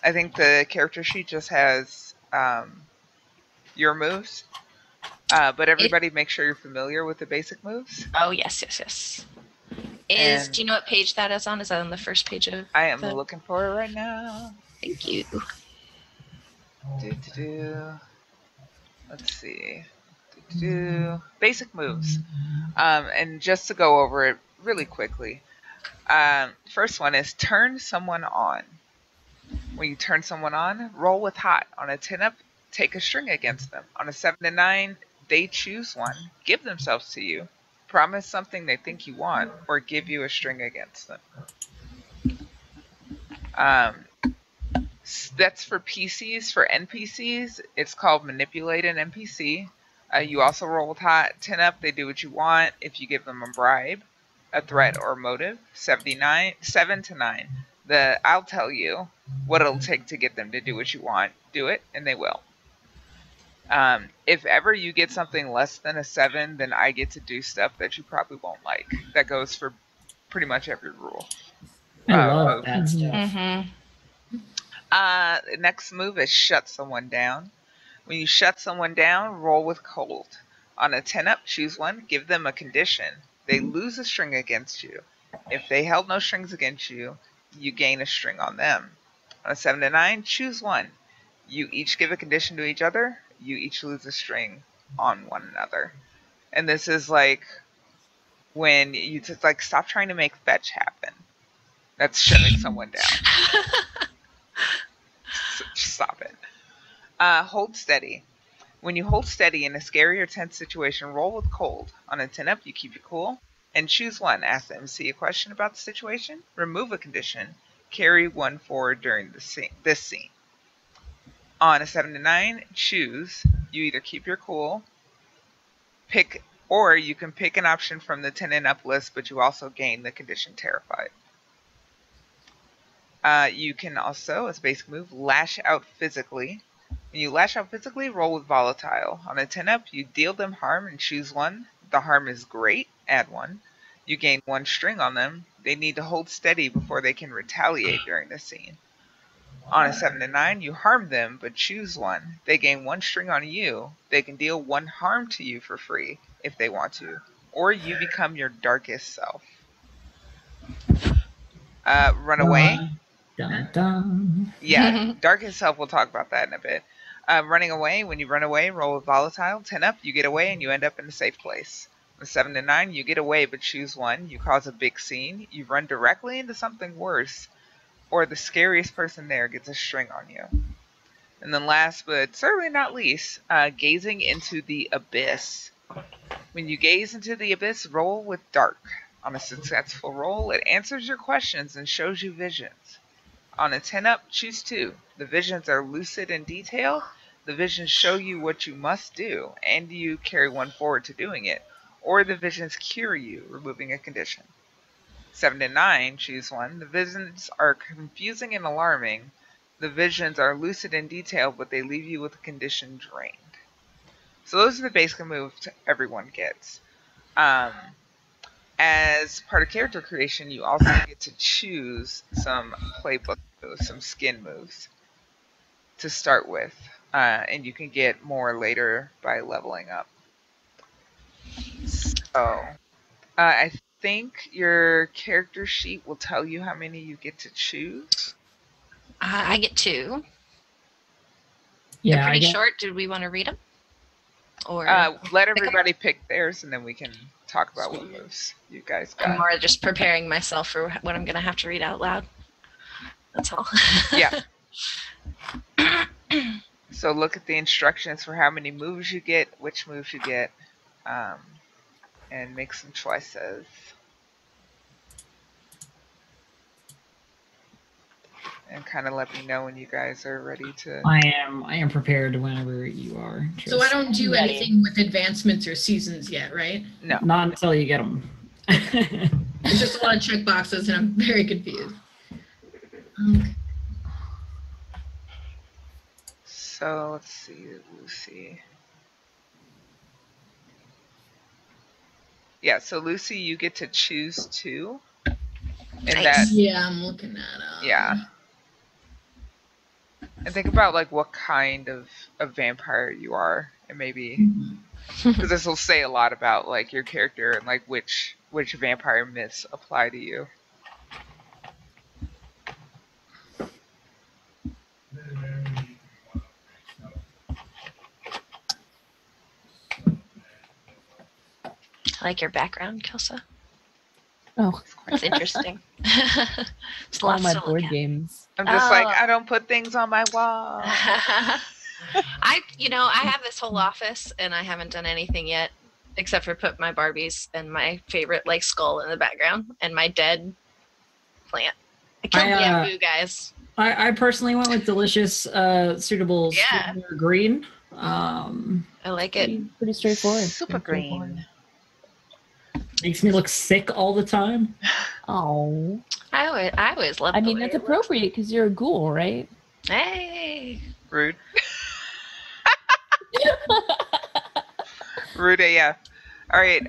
[SPEAKER 2] I think the character sheet just has your moves. But everybody make sure you're familiar with the basic moves.
[SPEAKER 1] Oh, yes.
[SPEAKER 2] And
[SPEAKER 1] Do you know what page that is on? Is that on the first page of
[SPEAKER 2] I am looking for it right now.
[SPEAKER 1] Thank you.
[SPEAKER 2] Let's see. Basic moves. And just to go over it really quickly. First one is turn someone on. When you turn someone on, roll with hot. On a 10 up, take a string against them. On a 7 to 9, they choose one, give themselves to you, promise something they think you want, or give you a string against them. That's for PCs. For NPCs, it's called manipulate an NPC. You also roll with hot. 10 up, they do what you want if you give them a bribe, a threat, or a motive. 7 to 9. I'll tell you what it'll take to get them to do what you want. Do it, and they will. If ever you get something less than a 7, then I get to do stuff that you probably won't like. That goes for pretty much every rule.
[SPEAKER 4] I love that stuff.
[SPEAKER 1] Mm-hmm.
[SPEAKER 2] Next move is shut someone down. When you shut someone down, roll with cold. On a 10 up, choose one, give them a condition. They lose a string against you. If they held no strings against you, you gain a string on them. On a 7 to 9, choose one. You each give a condition to each other. You each lose a string on one another. And this is like when you just like stop trying to make fetch happen. That's shutting someone down. Stop it. Hold steady. When you hold steady in a scary or tense situation, roll with cold. On a 10 up, you keep it cool. And choose one. Ask the MC a question about the situation. Remove a condition. Carry one forward during this scene. On a 7 to 9, choose. You either keep your cool, or you can pick an option from the 10 and up list, but you also gain the condition terrified. You can also, as a basic move, lash out physically. When you lash out physically, roll with volatile. On a 10 up, you deal them harm and choose one. The harm is great, add one. You gain one string on them. They need to hold steady before they can retaliate during the scene. On a 7 to 9, you harm them, but choose one. They gain one string on you. They can deal one harm to you for free if they want to. Or you become your darkest self. Run away.
[SPEAKER 4] Dun, dun.
[SPEAKER 2] Yeah, darkest self, we'll talk about that in a bit. Running away, when you run away, roll with volatile. 10 up, you get away and you end up in a safe place. On 7 to 9, you get away but choose one. You cause a big scene. You run directly into something worse. Or the scariest person there gets a string on you. And then last but certainly not least, gazing into the abyss. When you gaze into the abyss, roll with dark. On a successful roll, it answers your questions and shows you visions. On a 10 up, choose two. The visions are lucid in detail. The visions show you what you must do, and you carry one forward to doing it. Or the visions cure you, removing a condition. 7 to 9, choose one. The visions are confusing and alarming. The visions are lucid in detail, but they leave you with a condition drained. So those are the basic moves everyone gets. As part of character creation, you also get to choose some playbook moves, some skin moves. to start with, and you can get more later by leveling up. So, I think your character sheet will tell you how many you get to choose.
[SPEAKER 1] I get 2.
[SPEAKER 4] Yeah,
[SPEAKER 1] They're
[SPEAKER 4] I
[SPEAKER 1] pretty
[SPEAKER 4] get,
[SPEAKER 1] short. Do we want to read them? Or
[SPEAKER 2] Let everybody pick theirs, and then we can talk about what moves you guys
[SPEAKER 1] I'm
[SPEAKER 2] got.
[SPEAKER 1] more just preparing myself for what I'm going to have to read out loud. That's all.
[SPEAKER 2] Yeah. So look at the instructions for how many moves you get, which moves you get, and make some choices. And kind of let me know when you guys are ready to.
[SPEAKER 4] I am prepared whenever you are.
[SPEAKER 3] So I don't do
[SPEAKER 5] ready.
[SPEAKER 3] anything with advancements or seasons yet, right?
[SPEAKER 2] No.
[SPEAKER 4] Not until you get them.
[SPEAKER 3] It's just a lot of check boxes, and I'm very confused. Okay.
[SPEAKER 2] So let's see, Lucy. Yeah, so Lucy, you get to choose 2. And
[SPEAKER 1] Nice.
[SPEAKER 2] that,
[SPEAKER 3] Yeah, I'm looking at
[SPEAKER 2] yeah. And think about like what kind of vampire you are, and maybe because this will say a lot about like your character and like which vampire myths apply to you.
[SPEAKER 1] I like your background, Kelsa.
[SPEAKER 5] Oh,
[SPEAKER 1] It's interesting. It's
[SPEAKER 5] all
[SPEAKER 1] lots
[SPEAKER 5] my
[SPEAKER 1] to look
[SPEAKER 5] board
[SPEAKER 1] at.
[SPEAKER 5] games.
[SPEAKER 2] I'm just like,
[SPEAKER 1] Oh.
[SPEAKER 2] I don't put things on my wall.
[SPEAKER 1] I have this whole office and I haven't done anything yet except for put my Barbies and my favorite like skull in the background and my dead plant. I killed the bamboo guys.
[SPEAKER 4] I personally went with delicious, suitable
[SPEAKER 1] Yeah.
[SPEAKER 4] silver green.
[SPEAKER 1] I like it.
[SPEAKER 5] Pretty straightforward.
[SPEAKER 2] Super
[SPEAKER 5] Pretty straightforward.
[SPEAKER 2] green.
[SPEAKER 4] Makes me look sick all the time.
[SPEAKER 5] Oh,
[SPEAKER 1] I always love.
[SPEAKER 5] I mean that's appropriate because you're a ghoul, right?
[SPEAKER 1] Hey.
[SPEAKER 2] Rude. Rude AF. All right,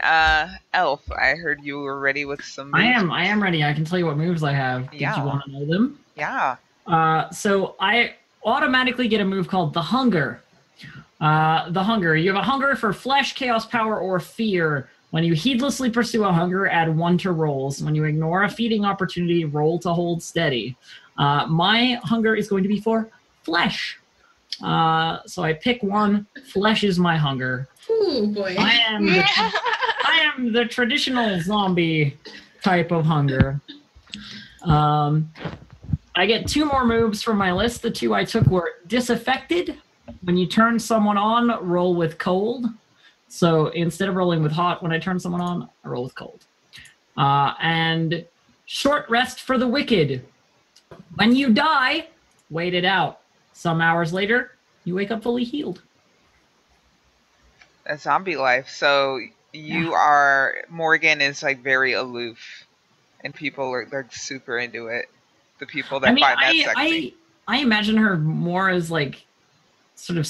[SPEAKER 2] Elf. I heard you were ready with some moves.
[SPEAKER 4] I am ready. I can tell you what moves I have. Did
[SPEAKER 2] Yeah.
[SPEAKER 4] you want to know them?
[SPEAKER 2] Yeah.
[SPEAKER 4] So I automatically get a move called the Hunger. The Hunger. You have a hunger for flesh, chaos, power, or fear. When you heedlessly pursue a hunger, add 1 to rolls. When you ignore a feeding opportunity, roll to hold steady. My hunger is going to be for flesh. So I pick 1. Flesh is my hunger.
[SPEAKER 3] Ooh, boy.
[SPEAKER 4] I am the traditional zombie type of hunger. I get 2 more moves from my list. The 2 I took were Disaffected. When you turn someone on, roll with cold. So instead of rolling with hot, when I turn someone on, I roll with cold. And Short Rest for the Wicked. When you die, wait it out. Some hours later, you wake up fully healed.
[SPEAKER 2] A zombie life. So you are, Morgan is like very aloof, and people are like super into it. The people that find that sexy.
[SPEAKER 4] I imagine her more as like sort of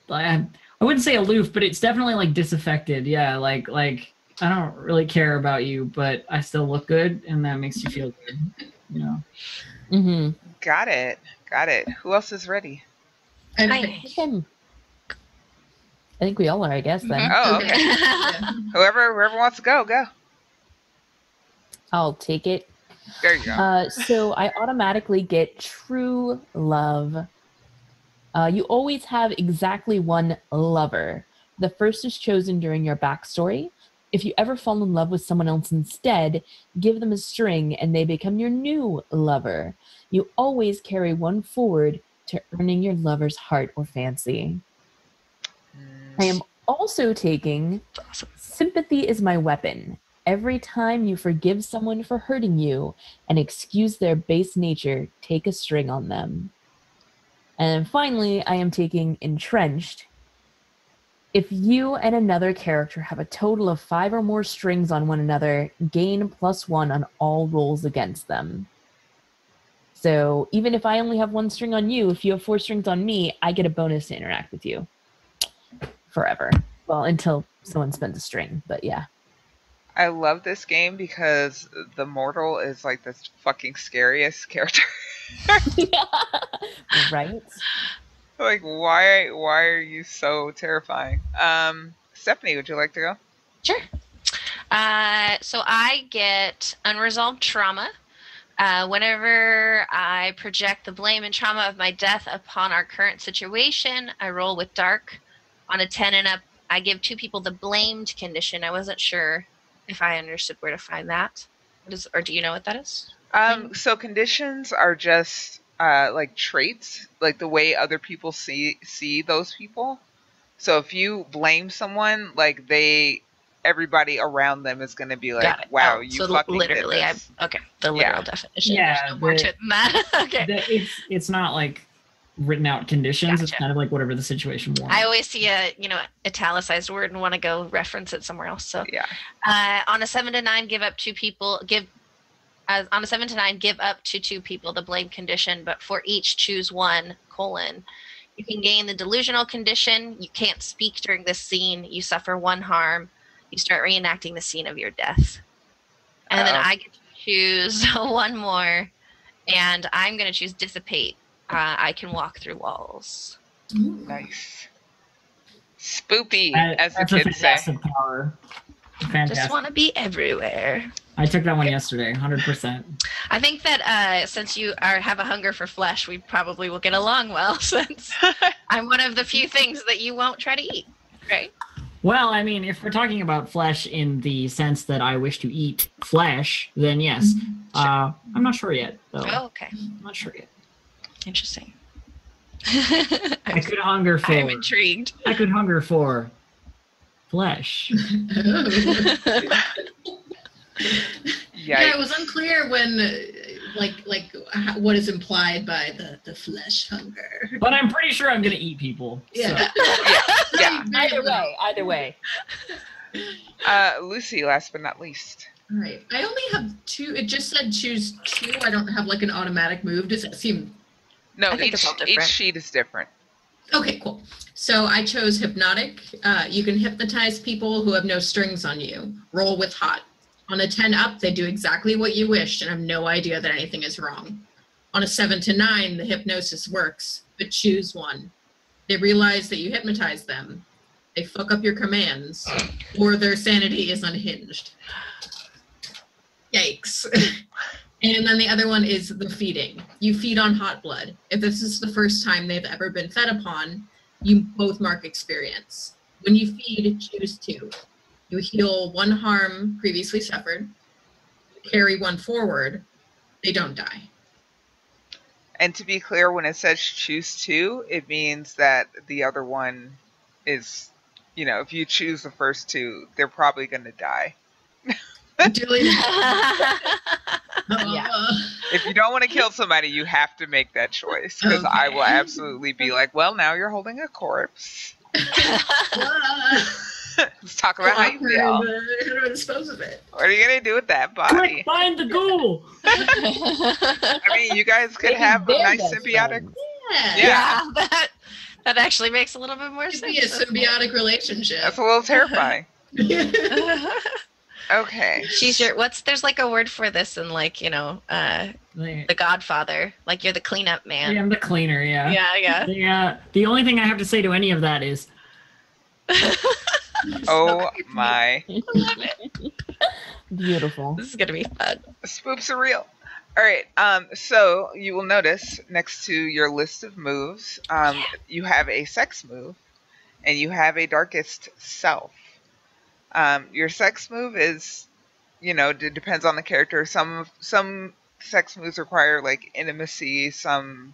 [SPEAKER 4] I wouldn't say aloof, but it's definitely like disaffected. Yeah, like I don't really care about you, but I still look good, and that makes you feel good. You know.
[SPEAKER 5] Mm-hmm.
[SPEAKER 2] Got it. Who else is ready?
[SPEAKER 1] Hi.
[SPEAKER 5] Him. I think we all are, I guess, then.
[SPEAKER 2] Oh, okay.
[SPEAKER 3] Yeah.
[SPEAKER 2] Whoever wants to go.
[SPEAKER 5] I'll take it.
[SPEAKER 2] There you go.
[SPEAKER 5] So I automatically get True Love. You always have exactly 1 lover. The first is chosen during your backstory. If you ever fall in love with someone else instead, give them a string and they become your new lover. You always carry 1 forward to earning your lover's heart or fancy. I am also taking Sympathy is my weapon. Every time you forgive someone for hurting you and excuse their base nature, take a string on them. And finally, I am taking Entrenched. If you and another character have a total of 5 or more strings on one another, gain +1 on all rolls against them. So even if I only have 1 string on you, if you have 4 strings on me, I get a bonus to interact with you. Forever. Well, until someone spends a string, but yeah.
[SPEAKER 2] I love this game because the mortal is like the fucking scariest character.
[SPEAKER 5] Right?
[SPEAKER 2] Like, why are you so terrifying? Stephanie, would you like to go?
[SPEAKER 1] Sure. So I get unresolved trauma. Whenever I project the blame and trauma of my death upon our current situation, I roll with dark. On a 10 and up, I give 2 people the blamed condition. I wasn't sure if I understood where to find that. What is, or do you know what that is?
[SPEAKER 2] So conditions are just like traits, like the way other people see those people. So if you blame someone, like everybody around them is going to be like,
[SPEAKER 1] Got it.
[SPEAKER 2] "Wow,
[SPEAKER 1] Oh,
[SPEAKER 2] you
[SPEAKER 1] so
[SPEAKER 2] fucking
[SPEAKER 1] literally,
[SPEAKER 2] did this."
[SPEAKER 1] okay, the literal
[SPEAKER 2] Yeah.
[SPEAKER 1] definition.
[SPEAKER 4] Yeah,
[SPEAKER 1] There's no more to it than that. Okay.
[SPEAKER 4] It's not like written out conditions. It's
[SPEAKER 1] Gotcha.
[SPEAKER 4] kind of like whatever the situation warrants.
[SPEAKER 1] I always see a italicized word and want to go reference it somewhere else. So
[SPEAKER 2] Yeah.
[SPEAKER 1] on a 7 to 9, give up 2 people. On a 7 to 9, give up to 2 people the blame condition, but for each choose 1 : you can gain the delusional condition. You can't speak during this scene. You suffer 1 harm. You start reenacting the scene of your death. And then I get to choose 1 more, and I'm going to choose dissipate. I can walk through walls.
[SPEAKER 2] Nice. Spoopy, as the
[SPEAKER 4] That's a
[SPEAKER 2] kids say.
[SPEAKER 4] fantastic power. Fantastic.
[SPEAKER 1] Just want to be everywhere.
[SPEAKER 4] I took that one yesterday, 100%.
[SPEAKER 1] I think that since you have a hunger for flesh, we probably will get along well, since I'm one of the few things that you won't try to eat, right?
[SPEAKER 4] Well, I mean, if we're talking about flesh in the sense that I wish to eat flesh, then yes.
[SPEAKER 1] Sure.
[SPEAKER 4] I'm not sure yet, though.
[SPEAKER 1] Oh, okay.
[SPEAKER 4] I'm not sure yet.
[SPEAKER 1] Interesting.
[SPEAKER 4] I could hunger for.
[SPEAKER 1] I'm intrigued.
[SPEAKER 4] I could hunger for flesh.
[SPEAKER 3] Yeah, it was unclear when, what is implied by the flesh hunger.
[SPEAKER 4] But I'm pretty sure I'm gonna eat people.
[SPEAKER 3] Yeah.
[SPEAKER 4] So.
[SPEAKER 2] Yeah.
[SPEAKER 5] Either way.
[SPEAKER 2] Lucy, last but not least.
[SPEAKER 3] All right. I only have 2. It just said choose 2. I don't have like an automatic move. Does that seem...
[SPEAKER 2] No,
[SPEAKER 1] I think it's all
[SPEAKER 2] each
[SPEAKER 1] different.
[SPEAKER 2] sheet is different.
[SPEAKER 3] Okay, cool. So I chose hypnotic. You can hypnotize people who have no strings on you. Roll with hot. On a 10 up, they do exactly what you wished and have no idea that anything is wrong. On a 7 to 9, the hypnosis works, but choose 1. They realize that you hypnotize them. They fuck up your commands, or their sanity is unhinged. Yikes. And then the other one is the feeding. You feed on hot blood. If this is the first time they've ever been fed upon, you both mark experience. When you feed, choose 2. You heal 1 harm previously suffered. You carry 1 forward. They don't die.
[SPEAKER 2] And to be clear, when it says choose 2, it means that the other one is, if you choose the first 2, they're probably going to die.
[SPEAKER 5] Yeah.
[SPEAKER 2] If you don't want to kill somebody, you have to make that choice. Because I will absolutely be like, well, now you're holding a corpse. Let's talk about how you feel.
[SPEAKER 3] How do I dispose of it?
[SPEAKER 2] What are you going to do with that body?
[SPEAKER 4] Quick, find the ghoul!
[SPEAKER 2] I mean, you guys could
[SPEAKER 5] Maybe
[SPEAKER 2] have a
[SPEAKER 5] they're
[SPEAKER 2] nice
[SPEAKER 5] best
[SPEAKER 2] symbiotic.
[SPEAKER 5] friends.
[SPEAKER 2] Yeah.
[SPEAKER 1] That actually makes a little bit more
[SPEAKER 3] It could
[SPEAKER 1] sense.
[SPEAKER 3] be a symbiotic relationship.
[SPEAKER 2] That's a little terrifying. Okay.
[SPEAKER 1] There's like a word for this in The Godfather. Like you're the cleanup man.
[SPEAKER 4] Yeah, I'm the cleaner, yeah.
[SPEAKER 1] Yeah.
[SPEAKER 4] The only thing I have to say to any of that is,
[SPEAKER 2] Oh my.
[SPEAKER 5] Beautiful.
[SPEAKER 1] This is gonna be fun.
[SPEAKER 2] Spoops are real. All right. So you will notice next to your list of moves, you have a sex move, and you have a darkest self. Your sex move is, it depends on the character. Some sex moves require like intimacy. Some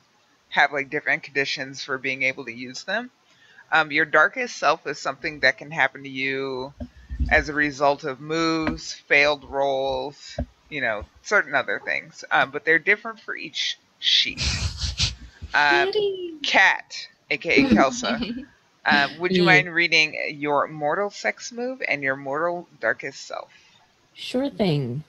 [SPEAKER 2] have like different conditions for being able to use them. Your darkest self is something that can happen to you as a result of moves, failed rolls, certain other things. But they're different for each sheet. Kat, aka Kelsa, would you mind reading your mortal sex move and your mortal darkest self?
[SPEAKER 5] Sure thing.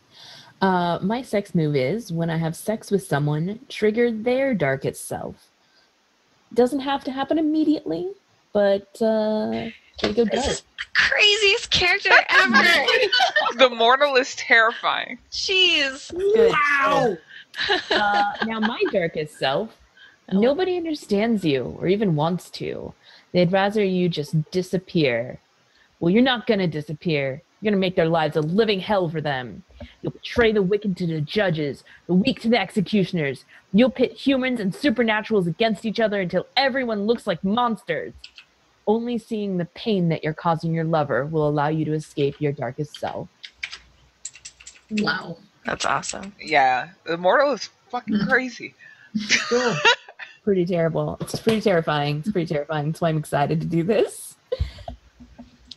[SPEAKER 5] My sex move is when I have sex with someone, trigger their darkest self. Doesn't have to happen immediately, but they go dark.
[SPEAKER 1] This is the craziest character ever.
[SPEAKER 2] The mortal is terrifying.
[SPEAKER 1] Jeez.
[SPEAKER 5] Good.
[SPEAKER 4] wow!
[SPEAKER 5] Now my darkest self Nobody understands you or even wants to. They'd rather you just disappear. Well, you're not going to disappear. You're going to make their lives a living hell for them. You'll betray the wicked to the judges, the weak to the executioners. You'll pit humans and supernaturals against each other until everyone looks like monsters. Only seeing the pain that you're causing your lover will allow you to escape your darkest self.
[SPEAKER 3] Wow.
[SPEAKER 1] That's awesome.
[SPEAKER 2] Yeah, the mortal is fucking crazy.
[SPEAKER 5] Cool. Pretty terrible. It's pretty terrifying. It's pretty terrifying. That's why I'm excited to do this.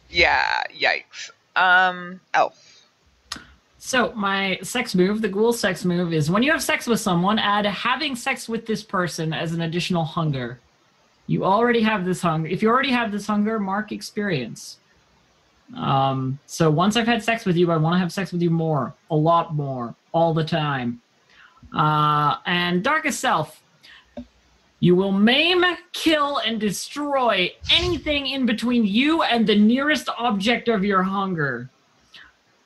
[SPEAKER 2] Yeah, yikes. Elf.
[SPEAKER 4] So my sex move, the ghoul sex move, is when you have sex with someone, add having sex with this person as an additional hunger. You already have this hunger. If you already have this hunger, mark experience. So once I've had sex with you, I want to have sex with you more, a lot more, all the time. And darkest self. You will maim, kill, and destroy anything in between you and the nearest object of your hunger.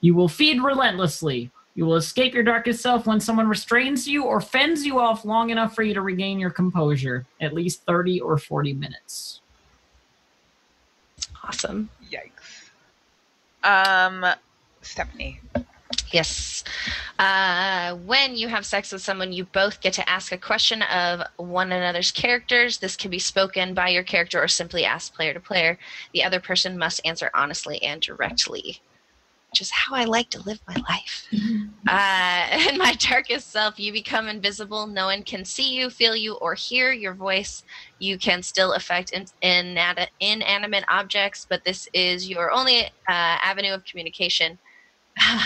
[SPEAKER 4] You will feed relentlessly. You will escape your darkest self when someone restrains you or fends you off long enough for you to regain your composure, at least 30 or 40 minutes.
[SPEAKER 1] Awesome.
[SPEAKER 2] Yikes. Stephanie.
[SPEAKER 1] Yes. When you have sex with someone, you both get to ask a question of one another's characters. This can be spoken by your character or simply asked player to player. The other person must answer honestly and directly, which is how I like to live my life. In my darkest self, you become invisible. No one can see you, feel you, or hear your voice. You can still affect inanimate objects, but this is your only avenue of communication.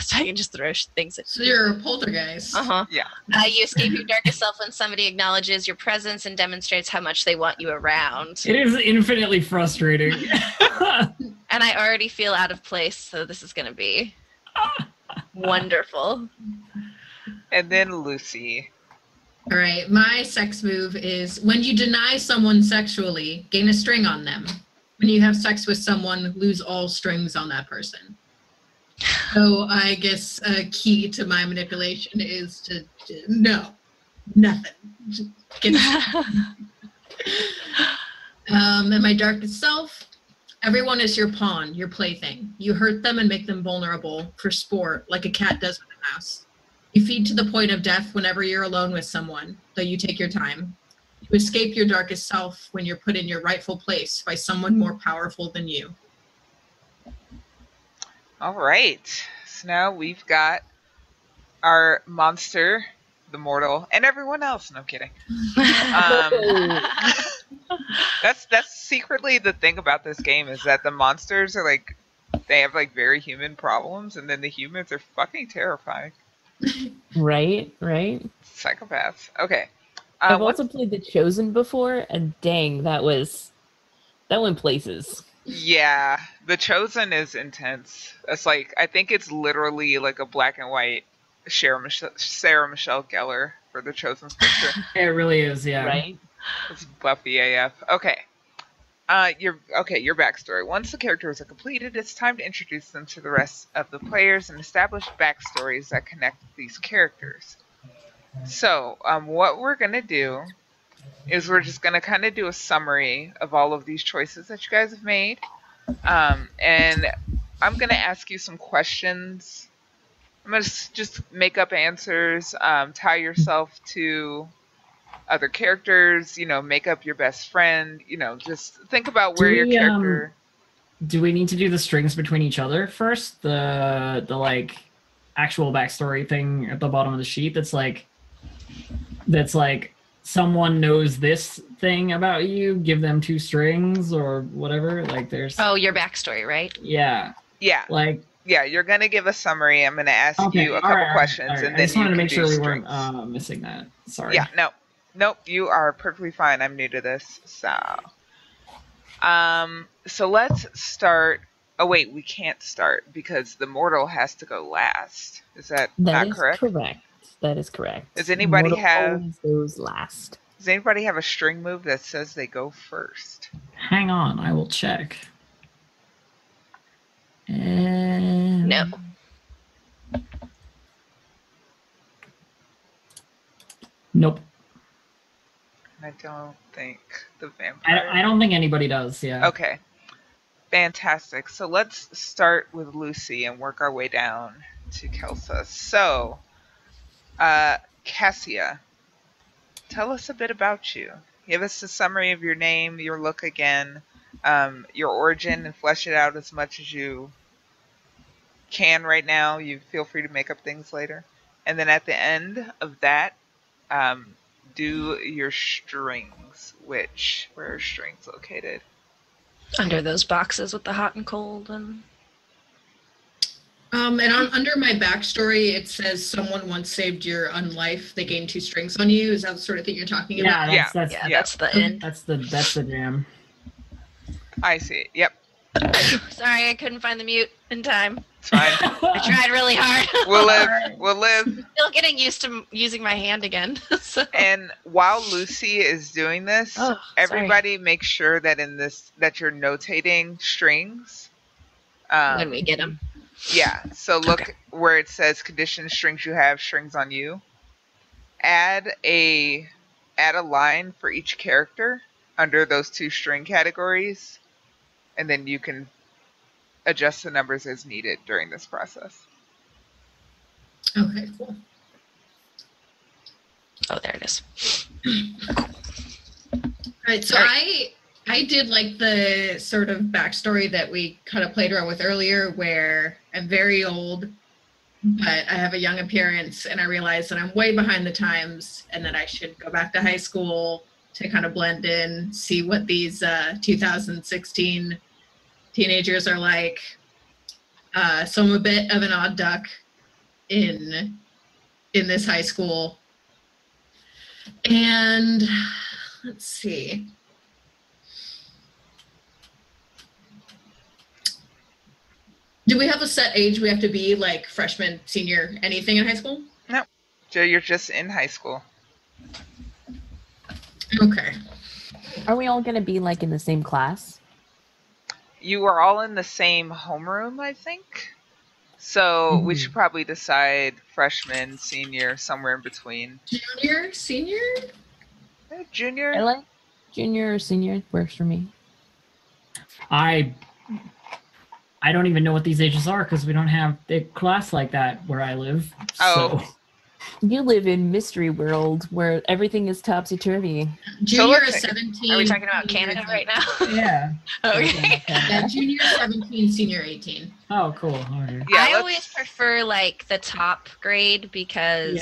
[SPEAKER 1] So I can just throw things at
[SPEAKER 3] So you're a poltergeist.
[SPEAKER 1] Uh-huh.
[SPEAKER 2] Yeah.
[SPEAKER 1] You escape your darkest self when somebody acknowledges your presence and demonstrates how much they want you around.
[SPEAKER 4] It is infinitely frustrating.
[SPEAKER 1] And I already feel out of place, so this is going to be wonderful.
[SPEAKER 2] And then Lucy.
[SPEAKER 3] All right. My sex move is when you deny someone sexually, gain a string on them. When you have sex with someone, lose all strings on that person. So I guess a key to my manipulation is to no, nothing. Just get and my darkest self, everyone is your pawn, your plaything. You hurt them and make them vulnerable for sport, like a cat does with a mouse. You feed to the point of death whenever you're alone with someone, though you take your time. You escape your darkest self when you're put in your rightful place by someone more powerful than you.
[SPEAKER 2] All right. So now we've got our monster, the mortal, and everyone else. No, I'm kidding. That's secretly the thing about this game is that the monsters are like, they have like very human problems, and then the humans are fucking terrifying.
[SPEAKER 5] Right.
[SPEAKER 2] Psychopaths. Okay.
[SPEAKER 5] I've also played The Chosen before, and dang, that went places.
[SPEAKER 2] Yeah, The Chosen is intense. It's like, I think it's literally like a black and white Sarah Michelle Gellar for The Chosen's picture.
[SPEAKER 4] It really is, yeah.
[SPEAKER 5] Right?
[SPEAKER 2] It's Buffy AF. Okay. Your backstory. Once the characters are completed, it's time to introduce them to the rest of the players and establish backstories that connect these characters. So, what we're gonna do is we're just gonna kind of do a summary of all of these choices that you guys have made, and I'm gonna ask you some questions. I'm gonna just make up answers, tie yourself to other characters, make up your best friend, just think about where your character...
[SPEAKER 4] Do we need to do the strings between each other first? The like actual backstory thing at the bottom of the sheet that's like someone knows this thing about you, give them 2 strings or whatever. Like there's
[SPEAKER 1] your backstory, right?
[SPEAKER 4] Yeah.
[SPEAKER 2] Yeah.
[SPEAKER 4] Like
[SPEAKER 2] yeah, you're gonna give a summary. I'm gonna ask you a couple questions, and then
[SPEAKER 4] I just wanted to make sure we
[SPEAKER 2] strings.
[SPEAKER 4] weren't missing that. Sorry.
[SPEAKER 2] Yeah, nope, you are perfectly fine. I'm new to this, so let's start. Oh wait, we can't start because the mortal has to go last. Is that not correct?
[SPEAKER 5] That is correct.
[SPEAKER 2] Does anybody
[SPEAKER 5] Mortal
[SPEAKER 2] have
[SPEAKER 5] always goes last?
[SPEAKER 2] Does anybody have a string move that says they go first?
[SPEAKER 4] Hang on, I will check. And
[SPEAKER 1] No.
[SPEAKER 4] Nope.
[SPEAKER 2] I don't think the vampire.
[SPEAKER 4] I don't think anybody does. Yeah.
[SPEAKER 2] Okay. Fantastic. So let's start with Lucy and work our way down to Kelsa. So, Cassia, tell us a bit about you. Give us a summary of your name, your look again, your origin, and flesh it out as much as you can right now. You feel free to make up things later. And then at the end of that, do your strings. Where are strings located?
[SPEAKER 1] Under those boxes with the hot and cold and.
[SPEAKER 3] Under my backstory, it says someone once saved your unlife. They gained 2 strings on you. Is that the sort of thing you're talking about?
[SPEAKER 2] Yeah.
[SPEAKER 1] That's the end.
[SPEAKER 4] That's the jam.
[SPEAKER 2] I see. Yep.
[SPEAKER 1] Sorry, I couldn't find the mute in time.
[SPEAKER 2] It's fine.
[SPEAKER 1] I tried really hard.
[SPEAKER 2] We'll live.
[SPEAKER 1] Still getting used to using my hand again. So.
[SPEAKER 2] And while Lucy is doing this, everybody make sure that that you're notating strings.
[SPEAKER 1] When we get them.
[SPEAKER 2] Yeah. So look where it says condition strings you have, strings on you. Add a line for each character under those 2 string categories, and then you can adjust the numbers as needed during this process.
[SPEAKER 3] Okay, cool.
[SPEAKER 1] Oh, there it is.
[SPEAKER 3] All right, so I did like the sort of backstory that we kind of played around with earlier, where I'm very old, but I have a young appearance, and I realize that I'm way behind the times and that I should go back to high school to kind of blend in, see what these 2016 teenagers are like. So I'm a bit of an odd duck in this high school. And let's see. Do we have a set age we have to be, like freshman, senior, anything in high school?
[SPEAKER 2] No. Joe, you're just in high school.
[SPEAKER 3] Okay.
[SPEAKER 5] Are we all going to be like in the same class?
[SPEAKER 2] You are all in the same homeroom, I think. So we should probably decide freshman, senior, somewhere in between.
[SPEAKER 3] Junior, senior?
[SPEAKER 2] Junior?
[SPEAKER 5] I like junior or senior. Works for me.
[SPEAKER 4] I don't even know what these ages are because we don't have a class like that where I live.
[SPEAKER 2] Oh.
[SPEAKER 4] So.
[SPEAKER 5] You live in Mystery World where everything is topsy-turvy.
[SPEAKER 3] Junior is 17.
[SPEAKER 1] Are we talking about Canada right now?
[SPEAKER 4] Yeah.
[SPEAKER 1] Okay.
[SPEAKER 3] Yeah, junior 17, senior 18.
[SPEAKER 4] Oh, cool. Okay.
[SPEAKER 2] Yeah,
[SPEAKER 1] I always prefer like the top grade because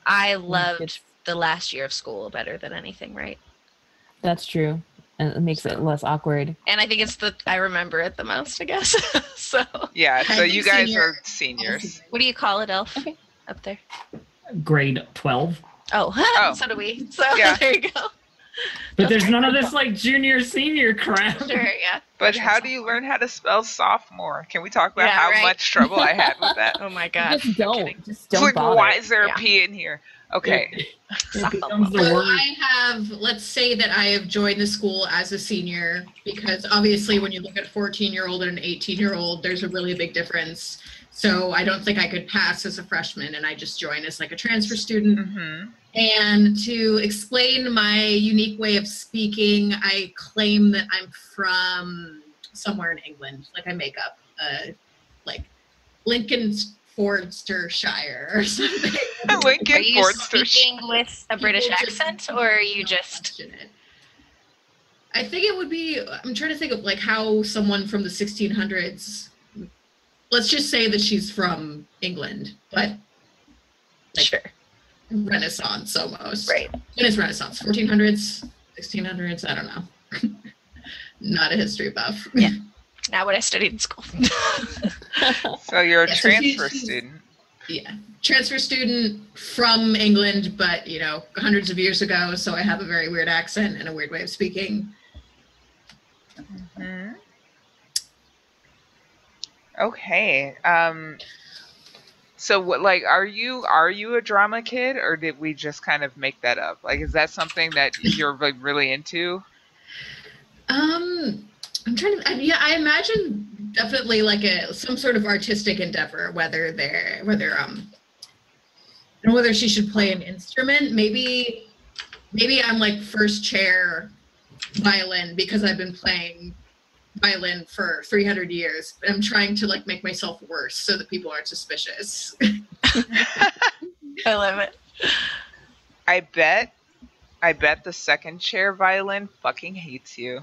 [SPEAKER 1] I loved the last year of school better than anything, right?
[SPEAKER 5] That's true. And it makes it less awkward.
[SPEAKER 1] And I think I remember it the most, I guess. So.
[SPEAKER 2] Yeah, so you guys
[SPEAKER 3] senior.
[SPEAKER 2] are seniors.
[SPEAKER 1] What do you call it, Elf?
[SPEAKER 5] Okay.
[SPEAKER 1] Up there.
[SPEAKER 4] Grade 12.
[SPEAKER 1] Oh, so do we. So
[SPEAKER 2] Yeah.
[SPEAKER 1] there you go.
[SPEAKER 4] But there's none of this like junior, senior crap.
[SPEAKER 1] Sure, yeah.
[SPEAKER 2] But how do you learn how to spell sophomore? Can we talk about
[SPEAKER 1] Yeah,
[SPEAKER 2] how
[SPEAKER 1] right.
[SPEAKER 2] much trouble I had with that?
[SPEAKER 1] Oh my god.
[SPEAKER 5] Just don't. Just
[SPEAKER 2] It's
[SPEAKER 5] don't
[SPEAKER 2] like,
[SPEAKER 5] bother.
[SPEAKER 2] why is there
[SPEAKER 1] Yeah.
[SPEAKER 2] a P in here? Okay.
[SPEAKER 4] It becomes the
[SPEAKER 3] So
[SPEAKER 4] word.
[SPEAKER 3] I have, let's say that I have joined the school as a senior, because obviously when you look at a 14-year-old and an 18-year-old, there's a really big difference. So I don't think I could pass as a freshman, and I just joined as like a transfer student.
[SPEAKER 2] Mm-hmm.
[SPEAKER 3] And to explain my unique way of speaking, I claim that I'm from somewhere in England. Like I make up like Lincolnshire or something.
[SPEAKER 2] Lincoln
[SPEAKER 1] Are you
[SPEAKER 2] Forster.
[SPEAKER 1] speaking with a British
[SPEAKER 3] People just
[SPEAKER 1] accent, or are you just?
[SPEAKER 3] question it. I think it would be, I'm trying to think of like how someone from the 1600s, let's just say that she's from England, but like
[SPEAKER 1] Sure.
[SPEAKER 3] Renaissance almost.
[SPEAKER 1] Right.
[SPEAKER 3] When is Renaissance? 1400s, 1600s? I don't know. Not a history buff.
[SPEAKER 1] Yeah. Not what I studied in school.
[SPEAKER 2] So you're a
[SPEAKER 3] Yeah, so
[SPEAKER 2] transfer
[SPEAKER 3] she's-
[SPEAKER 2] student.
[SPEAKER 3] Yeah. Transfer student from England, but you know, hundreds of years ago. So I have a very weird accent and a weird way of speaking.
[SPEAKER 2] Mhm. Okay. So what, like, are you a drama kid, or did we just kind of make that up? Like, is that something that you're like really into?
[SPEAKER 3] I'm trying to. Yeah, I imagine definitely like some sort of artistic endeavor. Whether she should play an instrument, maybe maybe I'm like first chair violin because I've been playing violin for 300 years. But I'm trying to like make myself worse so that people aren't suspicious.
[SPEAKER 1] I love it.
[SPEAKER 2] I bet the second chair violin fucking hates you.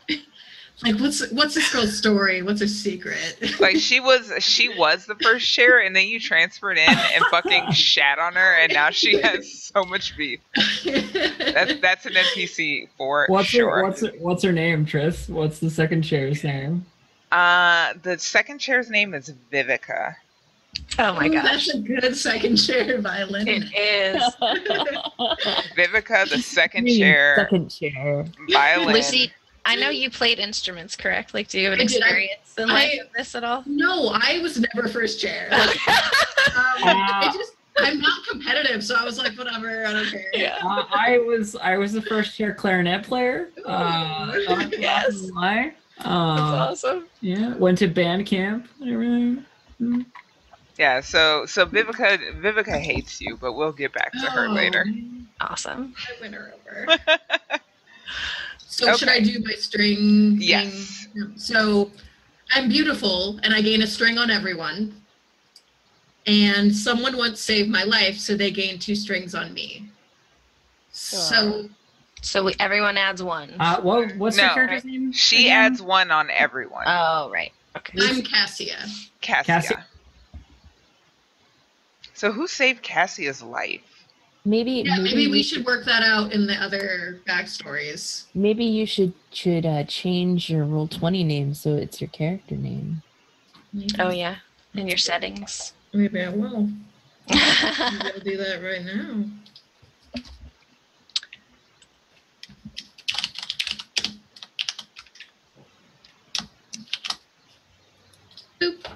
[SPEAKER 3] Like, what's this girl's story? What's her secret?
[SPEAKER 2] Like she was the first chair, and then you transferred in and fucking shat on her, and now she has so much beef. That's an NPC for sure.
[SPEAKER 4] What's her name, Tris? What's the second chair's name?
[SPEAKER 2] The second chair's name is Vivica.
[SPEAKER 1] Oh my gosh.
[SPEAKER 3] That's a good second chair violin.
[SPEAKER 1] It is.
[SPEAKER 2] Vivica, the second chair violin.
[SPEAKER 1] Lucy, I know you played instruments, correct? Like, do you have an experience in this at all?
[SPEAKER 3] No, I was never first chair. I'm not competitive, so I was like, whatever, I don't care.
[SPEAKER 1] Yeah.
[SPEAKER 4] I was the first chair clarinet player.
[SPEAKER 1] Yes.
[SPEAKER 4] That's
[SPEAKER 1] awesome.
[SPEAKER 4] Yeah, went to band camp and everything.
[SPEAKER 2] Yeah, so Vivica hates you, but we'll get back to her later.
[SPEAKER 1] Awesome.
[SPEAKER 3] I win her over. So should I do my string
[SPEAKER 2] yes.
[SPEAKER 3] thing? So I'm beautiful, and I gain a string on everyone. And someone once saved my life, so they gain 2 strings on me. So
[SPEAKER 1] everyone adds 1.
[SPEAKER 4] What's your character's name?
[SPEAKER 2] She adds 1 on everyone.
[SPEAKER 1] Oh, right. Okay.
[SPEAKER 3] I'm Cassia.
[SPEAKER 2] Cassia. So who saved Cassia's life?
[SPEAKER 5] Maybe
[SPEAKER 3] we should work that out in the other backstories.
[SPEAKER 5] Maybe you should change your Roll20 name so it's your character name.
[SPEAKER 1] Oh yeah, in your settings.
[SPEAKER 3] Maybe I will. I'll do that right now. Boop.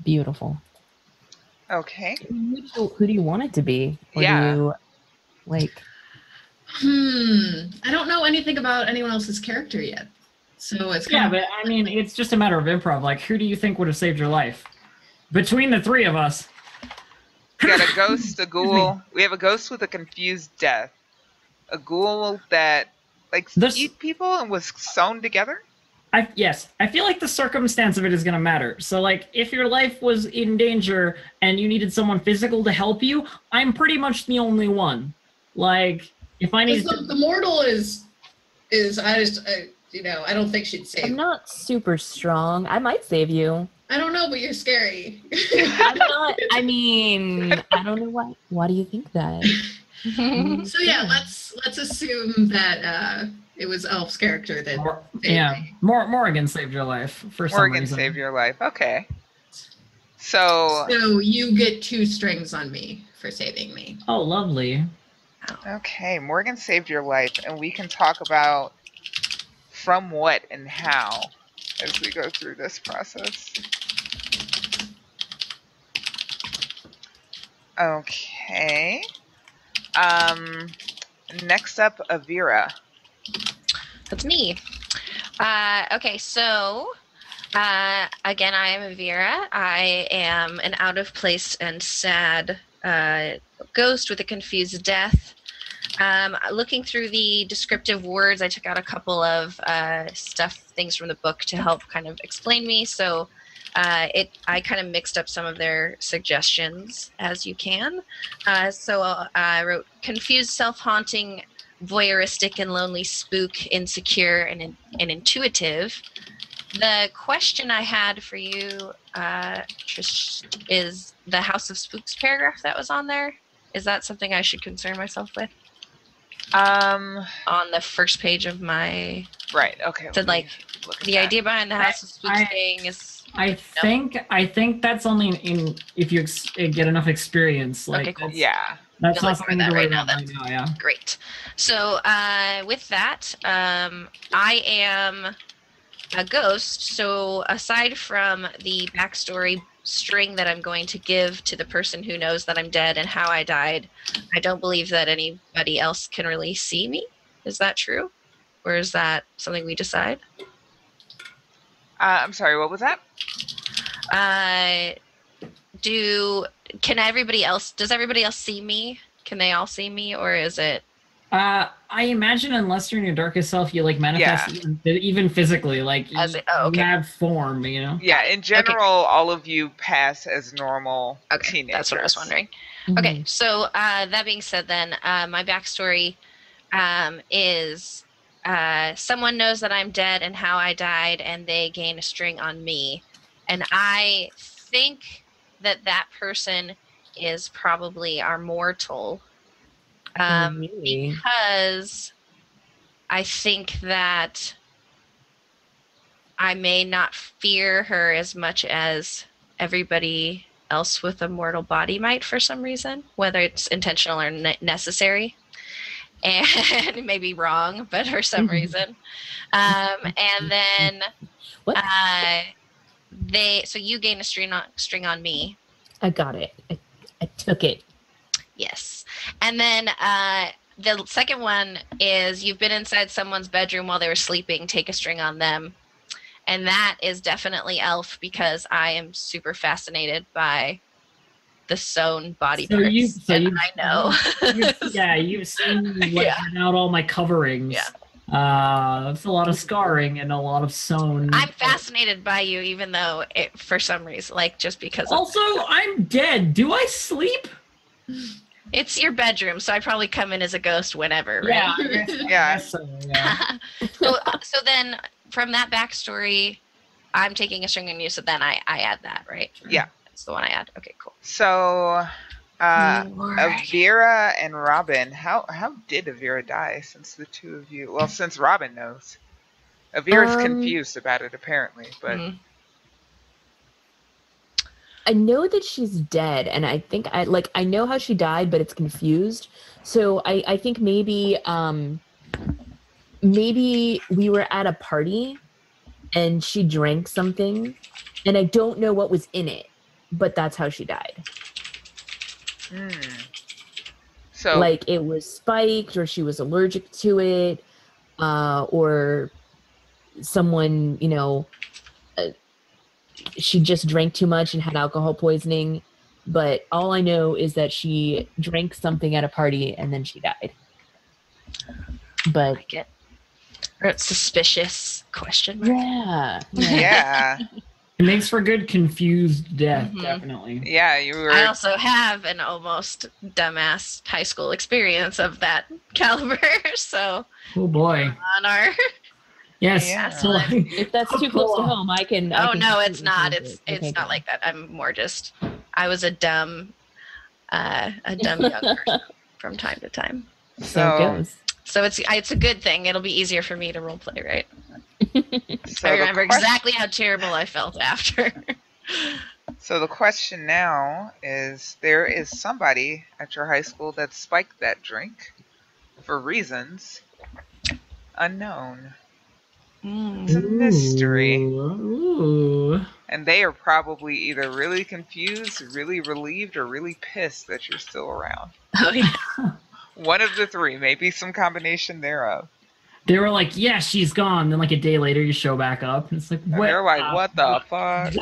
[SPEAKER 5] Beautiful.
[SPEAKER 2] Okay.
[SPEAKER 5] Who do you want it to be? Or do you, like...
[SPEAKER 3] I don't know anything about anyone else's character yet. So it's
[SPEAKER 4] but I mean, it's just a matter of improv. Like, who do you think would have saved your life? Between the 3 of us.
[SPEAKER 2] We got a ghost, a ghoul. We have a ghost with a confused death. A ghoul that eat people and was sewn together?
[SPEAKER 4] Yes. I feel like the circumstance of it is going to matter. So, like, if your life was in danger and you needed someone physical to help you, I'm pretty much the only one. Like, if I need
[SPEAKER 3] the mortal is I don't think she'd save.
[SPEAKER 5] I'm not super strong. I might save you.
[SPEAKER 3] I don't know, but you're scary.
[SPEAKER 5] I'm not. I mean, I don't know why. Why do you think that?
[SPEAKER 3] So yeah, let's assume that it was Elf's character that.
[SPEAKER 4] Morgan saved your life for some reason.
[SPEAKER 2] Morgan saved your life. Okay. So
[SPEAKER 3] you get 2 strings on me for saving me.
[SPEAKER 4] Oh, lovely.
[SPEAKER 2] Okay, Morgan saved your life, and we can talk about from what and how as we go through this process. Okay. Next up, Avira.
[SPEAKER 1] That's me. Okay, so again, I am Avira. I am an out of place and sad ghost with a confused death. Looking through the descriptive words, I took out a couple of things from the book to help kind of explain me. So I kind of mixed up some of their suggestions, as you can. So I wrote confused, self-haunting, voyeuristic, and lonely spook, insecure, and intuitive. The question I had for you, Trish, is the House of Spooks paragraph that was on there. Is that something I should concern myself with? On the first page of my...
[SPEAKER 2] Right, okay.
[SPEAKER 1] So, like, the idea behind the House of Spooks thing is...
[SPEAKER 4] I think that's only in if you get enough experience. Like,
[SPEAKER 1] okay, cool.
[SPEAKER 2] Yeah.
[SPEAKER 4] That's not something to worry about right now, yeah.
[SPEAKER 1] Great. So, with that, I am a ghost. So, aside from the backstory string that I'm going to give to the person who knows that I'm dead and how I died, I don't believe that anybody else can really see me. Is that true? Or is that something we decide?
[SPEAKER 2] I'm sorry, what was that?
[SPEAKER 1] Does everybody else see me? Can they all see me, or is it
[SPEAKER 4] I imagine unless you're in your darkest self, you like manifest even physically, like you,
[SPEAKER 1] okay.
[SPEAKER 4] you have form, you know?
[SPEAKER 2] Yeah, in general, all of you pass as normal teenagers.
[SPEAKER 1] That's what I was wondering.
[SPEAKER 5] Mhm.
[SPEAKER 1] Okay, so that being said, then my backstory is someone knows that I'm dead and how I died, and they gain a string on me, and I think that person is probably our mortal,
[SPEAKER 5] Really?
[SPEAKER 1] because I think that I may not fear her as much as everybody else with a mortal body might for some reason, whether it's intentional or necessary. And it may be wrong, but for some reason. And then
[SPEAKER 5] What?
[SPEAKER 1] so you gain a string on me.
[SPEAKER 5] I got it. I took it.
[SPEAKER 1] Yes. And then the second one is you've been inside someone's bedroom while they were sleeping, take a string on them. And that is definitely Elf, because I am super fascinated by the sewn body parts. I know.
[SPEAKER 4] You've seen me letting out all my coverings.
[SPEAKER 1] Yeah.
[SPEAKER 4] It's a lot of scarring and a lot of sewn.
[SPEAKER 1] I'm fascinated by you, even though for some reason, like just because.
[SPEAKER 4] Also, I'm dead. Do I sleep?
[SPEAKER 1] It's your bedroom, so I probably come in as a ghost whenever, right?
[SPEAKER 2] Yeah.
[SPEAKER 4] So
[SPEAKER 1] then from that backstory, I'm taking a string on you, so then I add that, right?
[SPEAKER 2] Yeah.
[SPEAKER 1] That's the one I add. Okay, cool.
[SPEAKER 2] So, Avira and Robin, how did Avira die, since the two of you, well, since Robin knows. Avira's confused about it, apparently, but...
[SPEAKER 5] I know that she's dead, and I think I know how she died, but it's confused. So I think maybe we were at a party and she drank something, and I don't know what was in it, but that's how she died.
[SPEAKER 2] So
[SPEAKER 5] like it was spiked, or she was allergic to it, or someone, she just drank too much and had alcohol poisoning. But all I know is that she drank something at a party and then she died. But
[SPEAKER 1] like it. Or it's suspicious question.
[SPEAKER 5] Yeah.
[SPEAKER 4] It makes for good confused death, definitely.
[SPEAKER 2] Yeah, you were.
[SPEAKER 1] I also have an almost dumbass high school experience of that caliber, so.
[SPEAKER 4] Oh boy.
[SPEAKER 1] On our.
[SPEAKER 4] Yes.
[SPEAKER 2] Yeah.
[SPEAKER 4] So,
[SPEAKER 5] if that's too close to home, I can.
[SPEAKER 1] No, it's not. It's not like that. I'm more just. I was a dumb young person from time to time.
[SPEAKER 5] So it goes.
[SPEAKER 1] So it's a good thing. It'll be easier for me to role play, right?
[SPEAKER 2] So
[SPEAKER 1] I remember exactly how terrible I felt after.
[SPEAKER 2] So the question now is, there is somebody at your high school that spiked that drink for reasons unknown. It's a mystery.
[SPEAKER 4] Ooh.
[SPEAKER 2] And they are probably either really confused, really relieved, or really pissed that you're still around.
[SPEAKER 1] Oh, yeah.
[SPEAKER 2] One of the three, maybe some combination thereof.
[SPEAKER 4] They were like, yeah, she's gone. Then like a day later, you show back up. And it's like,
[SPEAKER 2] And they're like, what the fuck?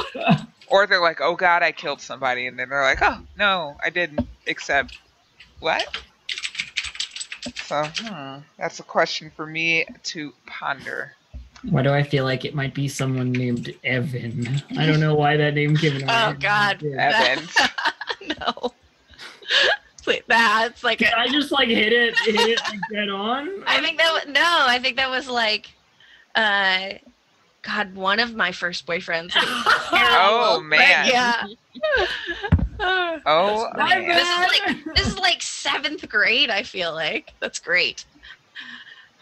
[SPEAKER 2] Or they're like, oh god, I killed somebody. And then they're like, oh, no, I didn't. Except, what? So, that's a question for me to ponder.
[SPEAKER 4] Why do I feel like it might be someone named Evan? I don't know why that name came in my
[SPEAKER 1] Oh, God.
[SPEAKER 2] Evan.
[SPEAKER 1] No. That's like
[SPEAKER 4] I just like hit it like dead on.
[SPEAKER 1] I think that was like God, one of my first boyfriends.
[SPEAKER 2] Oh man.
[SPEAKER 1] Yeah.
[SPEAKER 2] Oh,
[SPEAKER 1] This is like 7th grade, I feel like. That's great.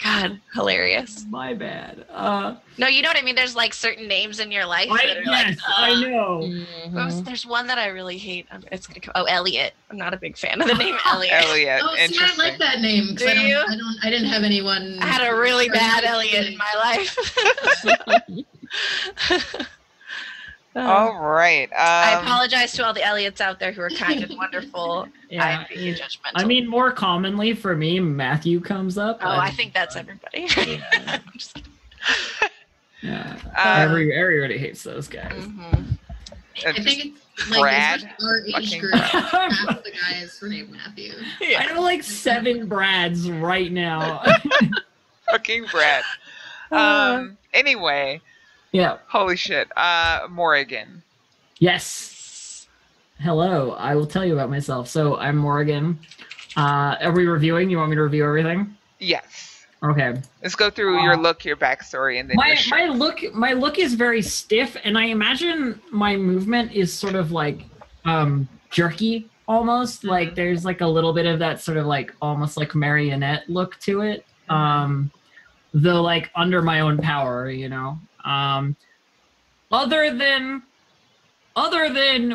[SPEAKER 1] God, hilarious.
[SPEAKER 4] My bad.
[SPEAKER 1] No, you know what I mean? There's like certain names in your life that are
[SPEAKER 4] I know.
[SPEAKER 1] There's one that I really hate. It's gonna come. Oh, Elliot. I'm not a big fan of the name Elliot.
[SPEAKER 2] Elliot.
[SPEAKER 3] Oh, see, I
[SPEAKER 2] Interesting.
[SPEAKER 3] like that name because I didn't have anyone.
[SPEAKER 1] I had a really bad Elliot in my life.
[SPEAKER 2] All right.
[SPEAKER 1] I apologize to all the Elliots out there who are kind and wonderful.
[SPEAKER 4] Yeah,
[SPEAKER 1] I'm being judgmental.
[SPEAKER 4] I mean, more commonly for me, Matthew comes up.
[SPEAKER 1] Oh, I think that's everybody. I'm just kidding.
[SPEAKER 4] Yeah. Everybody hates those guys.
[SPEAKER 3] I think it's like
[SPEAKER 2] Brad.
[SPEAKER 3] especially our age
[SPEAKER 2] Fucking
[SPEAKER 3] group.
[SPEAKER 2] Brad.
[SPEAKER 3] Half of the guys were named Matthew.
[SPEAKER 4] I know like 7 Brads right now.
[SPEAKER 2] Fucking Brad. Anyway,
[SPEAKER 4] Yeah.
[SPEAKER 2] holy shit. Morrigan.
[SPEAKER 4] Yes. Hello. I will tell you about myself. So I'm Morrigan. Are we reviewing? You want me to review everything?
[SPEAKER 2] Yes.
[SPEAKER 4] Okay.
[SPEAKER 2] Let's go through your look, your backstory, and then your shirt.
[SPEAKER 4] my look is very stiff, and I imagine my movement is sort of like jerky almost. Like there's like a little bit of that sort of like almost like marionette look to it. Though like under my own power, you know. Other than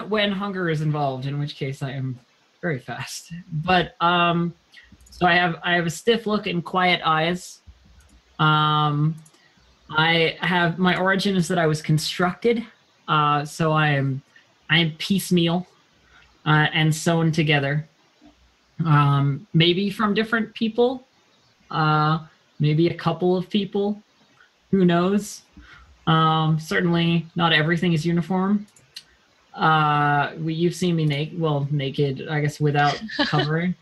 [SPEAKER 4] when hunger is involved, in which case I am very fast. But so I have a stiff look and quiet eyes. I have my origin is that I was constructed. So I am piecemeal and sewn together. Maybe from different people. Maybe a couple of people. Who knows? Certainly not everything is uniform. You've seen me naked, I guess, without covering.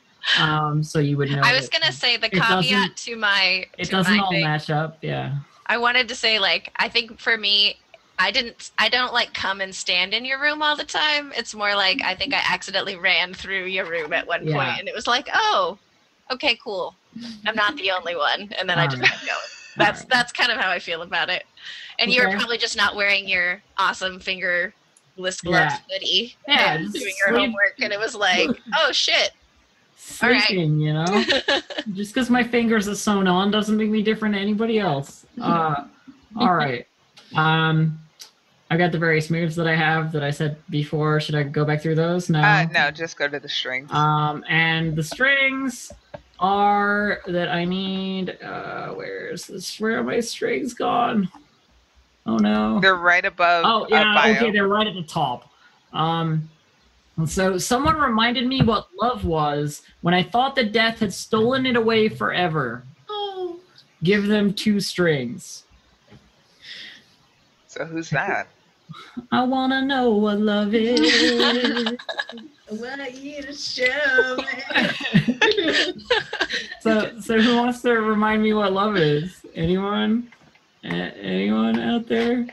[SPEAKER 4] So you would know.
[SPEAKER 1] I was gonna say the caveat to my.
[SPEAKER 4] It doesn't all match up. Yeah.
[SPEAKER 1] I wanted to say, like, I think for me, I don't like come and stand in your room all the time. It's more like I think I accidentally ran through your room at one point, and it was like, oh, okay, cool. I'm not the only one, and then I just kept going. That's kind of how I feel about it. And you were probably just not wearing your awesome fingerless gloves hoodie and doing your homework, and it was like, oh shit.
[SPEAKER 4] Sleeping, you know? Just because my fingers are sewn on doesn't make me different to anybody else. All right. I got the various moves that I have that I said before. Should I go back through those? No.
[SPEAKER 2] No, just go to the strings.
[SPEAKER 4] And the strings are that I need. Where are my strings gone? Oh no.
[SPEAKER 2] They're right above.
[SPEAKER 4] Oh yeah.
[SPEAKER 2] bio.
[SPEAKER 4] Okay, they're right at the top. And so someone reminded me what love was when I thought that death had stolen it away forever.
[SPEAKER 3] Oh.
[SPEAKER 4] Give them 2 strings.
[SPEAKER 2] So who's that?
[SPEAKER 4] I want to know what love is.
[SPEAKER 3] I want you to show me.
[SPEAKER 4] So who wants to remind me what love is? Anyone? Anyone out there?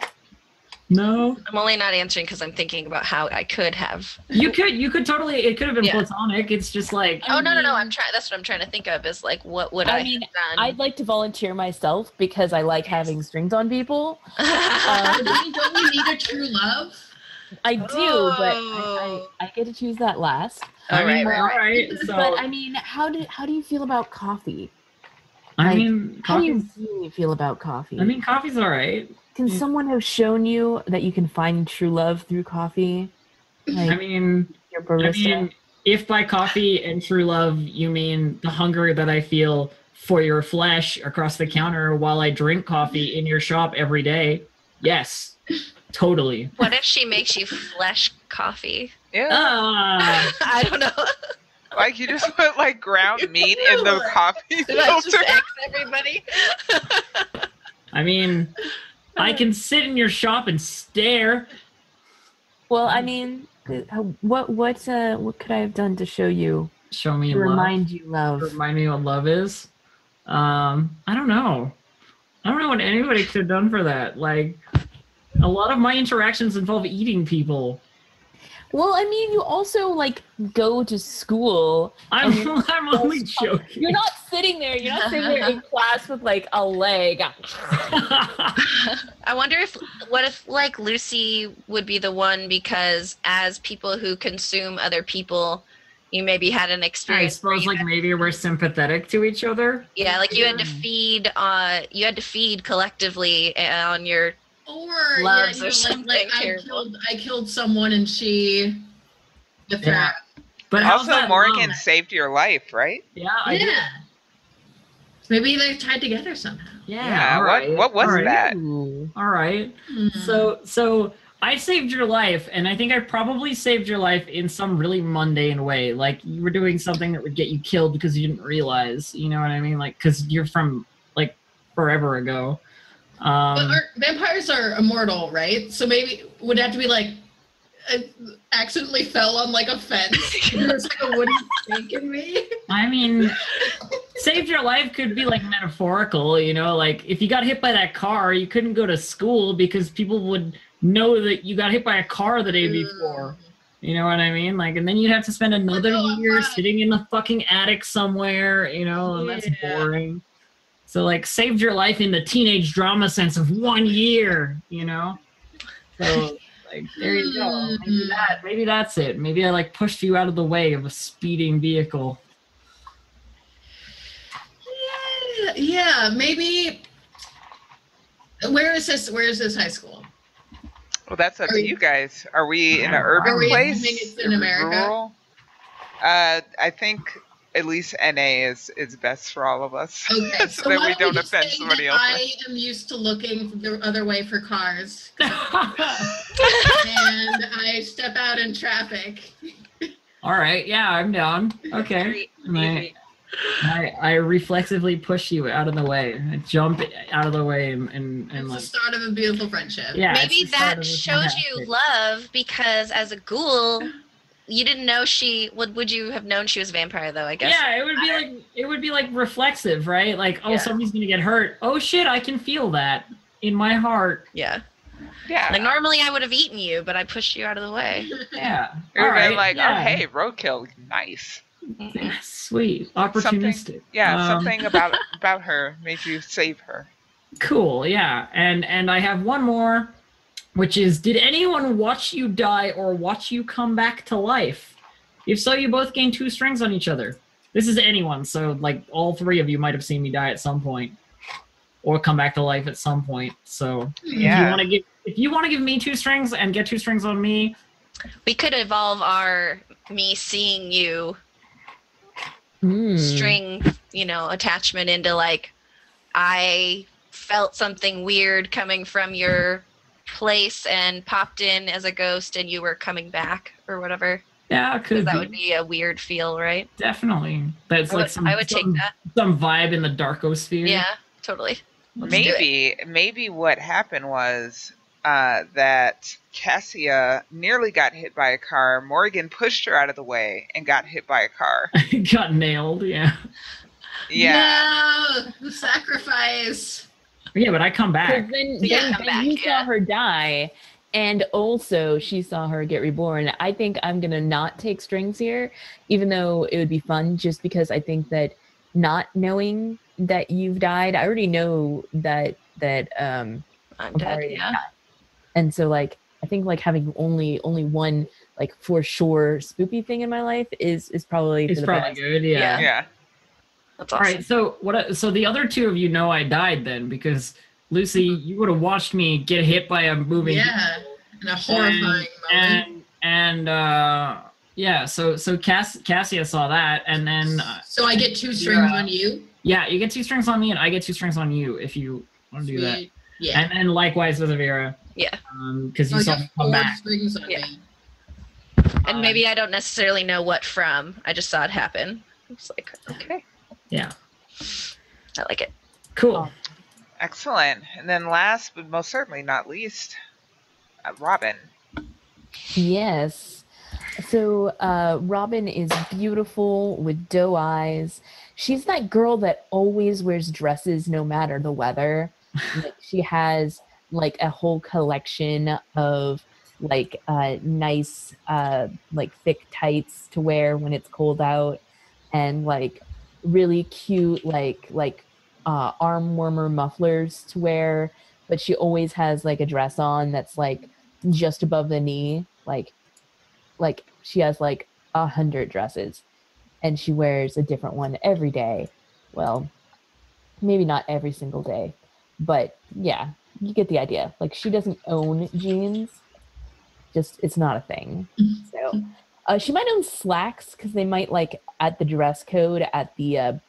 [SPEAKER 4] No?
[SPEAKER 1] I'm only not answering because I'm thinking about how I could have.
[SPEAKER 4] You could totally, it could have been platonic. It's just like.
[SPEAKER 1] No. That's what I'm trying to think of is like, what would I have done?
[SPEAKER 5] I'd like to volunteer myself because I like having strings on people.
[SPEAKER 3] Don't you need a true love?
[SPEAKER 5] I do, but I get to choose that last.
[SPEAKER 4] All right. So,
[SPEAKER 5] but I mean, how do you feel about coffee?
[SPEAKER 4] I mean,
[SPEAKER 5] how do you really feel about coffee?
[SPEAKER 4] I mean, coffee's all right.
[SPEAKER 5] Can someone have shown you that you can find true love through coffee? Like,
[SPEAKER 4] I mean,
[SPEAKER 5] your barista?
[SPEAKER 4] If by coffee and true love you mean the hunger that I feel for your flesh across the counter while I drink coffee in your shop every day, yes, totally.
[SPEAKER 1] What if she makes you flesh coffee?
[SPEAKER 2] Yeah.
[SPEAKER 1] I don't know.
[SPEAKER 2] Like you just put like ground meat in the coffee
[SPEAKER 1] Did I just
[SPEAKER 2] filter.
[SPEAKER 1] X everybody?
[SPEAKER 4] I mean, I can sit in your shop and stare.
[SPEAKER 5] Well, I mean, what could I have done to show you?
[SPEAKER 4] Show me
[SPEAKER 5] to
[SPEAKER 4] love.
[SPEAKER 5] Remind you love.
[SPEAKER 4] Remind me what love is. I don't know. I don't know what anybody could have done for that. Like, a lot of my interactions involve eating people.
[SPEAKER 5] Well, I mean, you also like go to school.
[SPEAKER 4] I'm only joking.
[SPEAKER 5] You're not sitting there. You're not sitting there in class with like a leg.
[SPEAKER 1] I wonder what if like Lucy would be the one, because as people who consume other people, you maybe had an
[SPEAKER 4] I
[SPEAKER 1] experience.
[SPEAKER 4] suppose like maybe we're sympathetic to each other.
[SPEAKER 1] Yeah, like you had to feed collectively on your loves or something terrible.
[SPEAKER 3] I killed someone and she with her.
[SPEAKER 4] But
[SPEAKER 2] also Morgan saved your life, right?
[SPEAKER 4] Yeah, I did.
[SPEAKER 3] Maybe they're tied together somehow.
[SPEAKER 4] Yeah. All right.
[SPEAKER 2] What was that?
[SPEAKER 4] All right. So I saved your life, and I think I probably saved your life in some really mundane way. Like you were doing something that would get you killed because you didn't realize. You know what I mean? Like because you're from like forever ago.
[SPEAKER 3] But vampires are immortal, right? So maybe would it have to be like accidentally fell on like a fence. There was like a wooden stake in me.
[SPEAKER 4] I mean, saved your life could be like metaphorical, you know, like if you got hit by that car, you couldn't go to school because people would know that you got hit by a car the day before. You know what I mean? Like, and then you'd have to spend another year sitting in the fucking attic somewhere, you know, and that's boring. So, like, saved your life in the teenage drama sense of 1 year, you know? So, like, there you go. Maybe that's it. Maybe I, like, pushed you out of the way of a speeding vehicle.
[SPEAKER 3] Yeah, maybe. Where is this high school?
[SPEAKER 2] Well, that's up to you guys. Are we in an urban place?
[SPEAKER 3] It's in America?
[SPEAKER 2] Rural? I think at least NA is best for all of us.
[SPEAKER 3] Okay,
[SPEAKER 2] so that we don't offend somebody else.
[SPEAKER 3] I am used to looking the other way for cars. And I step out in traffic.
[SPEAKER 4] All right, yeah, I'm down. Okay. I reflexively push you out of the way. I jump out of the way and
[SPEAKER 3] it's
[SPEAKER 4] like
[SPEAKER 3] the start of a beautiful friendship.
[SPEAKER 1] Yeah, maybe that shows you love because as a ghoul, you didn't know would you have known she was a vampire though, I guess.
[SPEAKER 4] Yeah, it would be like reflexive, right? Like, oh, somebody's gonna get hurt. Oh shit, I can feel that in my heart.
[SPEAKER 1] Yeah.
[SPEAKER 2] Yeah.
[SPEAKER 1] Like normally I would have eaten you, but I pushed you out of the way.
[SPEAKER 4] Yeah.
[SPEAKER 2] All right. Like, oh hey, roadkill, nice.
[SPEAKER 4] Yeah, sweet. Opportunistic.
[SPEAKER 2] Something about her made you save her.
[SPEAKER 4] Cool, yeah. And I have one more, which is, did anyone watch you die or watch you come back to life? If so, you both gain 2 strings on each other. This is anyone, so like all 3 of you might have seen me die at some point. Or come back to life at some point. So if you want to give me 2 strings and get 2 strings on me.
[SPEAKER 1] We could evolve me seeing you string, attachment into like, I felt something weird coming from your place and popped in as a ghost and you were coming back or whatever.
[SPEAKER 4] Yeah, it could
[SPEAKER 1] that would be a weird feel, right?
[SPEAKER 4] Definitely. That's
[SPEAKER 1] I would take that.
[SPEAKER 4] Some vibe in the Darkosphere.
[SPEAKER 1] Yeah, totally.
[SPEAKER 2] Maybe what happened was that Cassia nearly got hit by a car. Morgan pushed her out of the way and got hit by a car.
[SPEAKER 4] Got nailed, yeah.
[SPEAKER 2] Yeah.
[SPEAKER 3] No, the sacrifice.
[SPEAKER 4] Yeah, but I come back.
[SPEAKER 5] Then you saw her die, and also she saw her get reborn. I think I'm going to not take strings here, even though it would be fun, just because I think that not knowing that you've died, I already know that
[SPEAKER 1] I'm dead, yeah.
[SPEAKER 5] And so, like, I think like having only one like for sure spoopy thing in my life is probably
[SPEAKER 4] it's probably
[SPEAKER 5] best.
[SPEAKER 4] good. Yeah.
[SPEAKER 1] That's awesome.
[SPEAKER 4] All right. So the other 2 of you know I died then because Lucy, you would have watched me get hit by a moving.
[SPEAKER 3] Yeah, in a horrifying moment.
[SPEAKER 4] So Cassia saw that, and then.
[SPEAKER 3] So I get 2 strings on you.
[SPEAKER 4] Yeah, you get 2 strings on me, and I get 2 strings on you if you want to do that.
[SPEAKER 3] Yeah.
[SPEAKER 4] And then likewise with Avira.
[SPEAKER 1] Yeah.
[SPEAKER 4] Because you saw me come back.
[SPEAKER 3] Strings on me.
[SPEAKER 1] And maybe I don't necessarily know what from. I just saw it happen. It's like, okay.
[SPEAKER 4] Yeah.
[SPEAKER 1] I like it.
[SPEAKER 4] Cool.
[SPEAKER 2] Excellent. And then last but most certainly not least, Robin.
[SPEAKER 5] Yes. So Robin is beautiful with doe eyes. She's that girl that always wears dresses no matter the weather. Like, she has like a whole collection of like nice like thick tights to wear when it's cold out, and like really cute like arm warmer mufflers to wear, but she always has like a dress on that's like just above the knee, like she has like 100 dresses and she wears a different one every day. Well, maybe not every single day, but yeah, you get the idea. Like, she doesn't own jeans, just it's not a thing. So she might own slacks because they might, like, at the dress code at the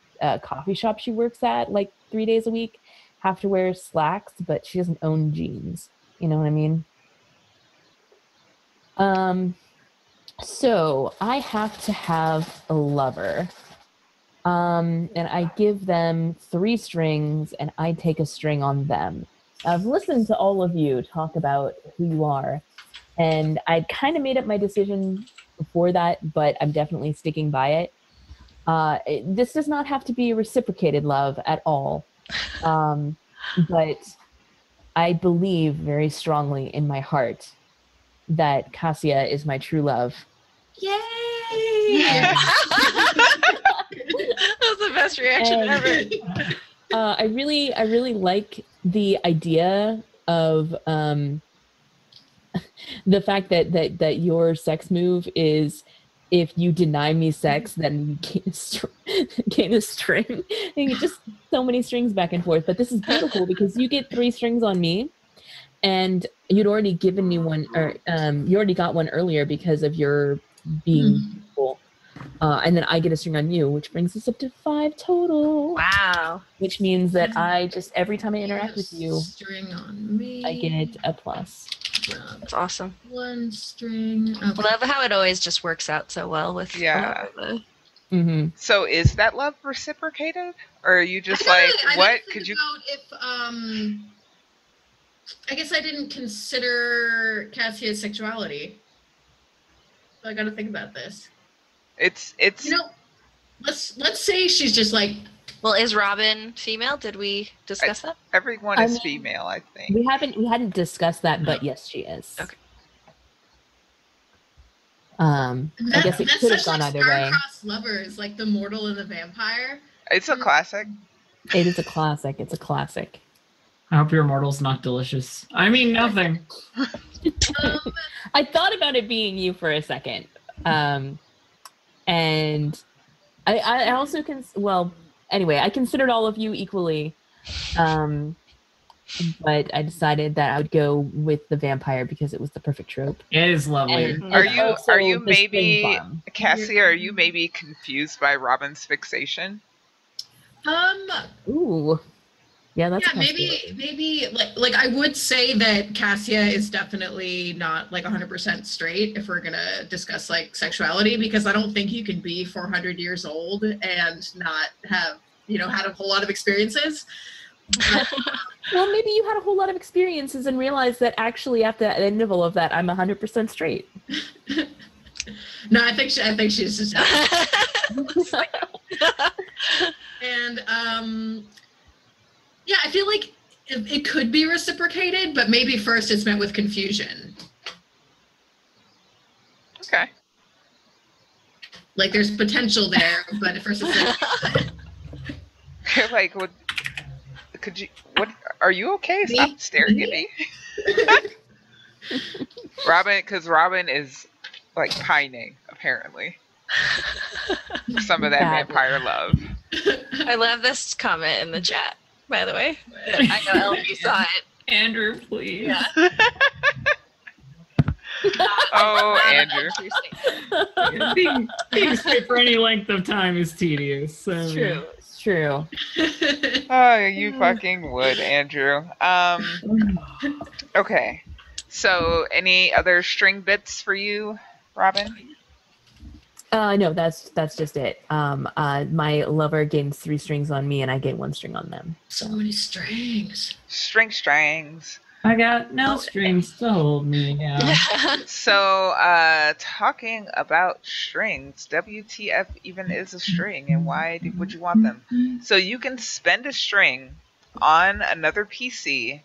[SPEAKER 5] coffee shop she works at, like 3 days a week, have to wear slacks, but she doesn't own jeans. You know what I mean? So I have to have a lover. And I give them 3 strings and I take a string on them. I've listened to all of you talk about who you are. And I'd kind of made up my decision before that, but I'm definitely sticking by it. This does not have to be reciprocated love at all. But I believe very strongly in my heart that Cassia is my true love.
[SPEAKER 3] Yay!
[SPEAKER 1] That was the best reaction ever.
[SPEAKER 5] I really like the idea of the fact that your sex move is, if you deny me sex, then you gain a string. And you just so many strings back and forth. But this is beautiful because you get 3 strings on me, and you'd already given me one, or you already got one earlier because of your being beautiful. And then I get a string on you, which brings us up to 5 total.
[SPEAKER 1] Wow.
[SPEAKER 5] Which means that I just, every time I interact with you,
[SPEAKER 3] string on me.
[SPEAKER 5] I get a plus.
[SPEAKER 1] That's awesome.
[SPEAKER 3] 1 string. Okay.
[SPEAKER 1] I love how it always just works out so well with
[SPEAKER 2] Yeah.
[SPEAKER 5] Mm-hmm.
[SPEAKER 2] So is that love reciprocated, or are you just like, what could you?
[SPEAKER 3] If I guess I didn't consider Cassia's sexuality, so I got to think about this.
[SPEAKER 2] It's
[SPEAKER 3] You know, let's say she's just like.
[SPEAKER 1] Well, is Robin female? Did we discuss that?
[SPEAKER 2] Everyone is female, I think.
[SPEAKER 5] We hadn't discussed that, but yes, she is.
[SPEAKER 1] Okay.
[SPEAKER 5] I guess it could have gone either way.
[SPEAKER 3] Star-crossed lovers, like the mortal and the vampire.
[SPEAKER 2] It's a classic.
[SPEAKER 5] It is a classic. It's a classic.
[SPEAKER 4] I hope your mortal's not delicious. I mean, nothing.
[SPEAKER 5] I thought about it being you for a second. And I also anyway, I considered all of you equally. But I decided that I would go with the vampire because it was the perfect trope.
[SPEAKER 4] It is lovely.
[SPEAKER 5] And
[SPEAKER 2] are you maybe, Cassie, are you maybe confused by Robin's fixation?
[SPEAKER 5] Ooh. Yeah, that's
[SPEAKER 3] maybe like I would say that Cassia is definitely not like 100% straight if we're gonna discuss like sexuality, because I don't think you can be 400 years old and not have had a whole lot of experiences.
[SPEAKER 5] Well, maybe you had a whole lot of experiences and realized that actually after the end of all of that, I'm 100% straight.
[SPEAKER 3] No, I think she's just. And yeah, I feel like it could be reciprocated, but maybe first it's met with confusion.
[SPEAKER 2] Okay.
[SPEAKER 3] Like there's potential there, but at first it's like.
[SPEAKER 2] Like, what? Could you? What? Are you okay? Stop staring at me. Because Robin is like pining apparently for some of that vampire love.
[SPEAKER 1] I love this comment in the chat, by the way. I know LP saw it.
[SPEAKER 4] Andrew, please.
[SPEAKER 1] Yeah.
[SPEAKER 2] Oh, Andrew.
[SPEAKER 4] Being straight for any length of time is tedious. So.
[SPEAKER 5] It's true. It's true.
[SPEAKER 2] Oh, you fucking would, Andrew. Okay. So, any other string bits for you, Robin?
[SPEAKER 5] No, that's just it. My lover gains 3 strings on me, and I get 1 string on them.
[SPEAKER 3] So many strings.
[SPEAKER 2] Strings.
[SPEAKER 4] I got no strings to hold me down.
[SPEAKER 2] So, talking about strings, WTF even is a string, and why would you want them? So you can spend a string on another PC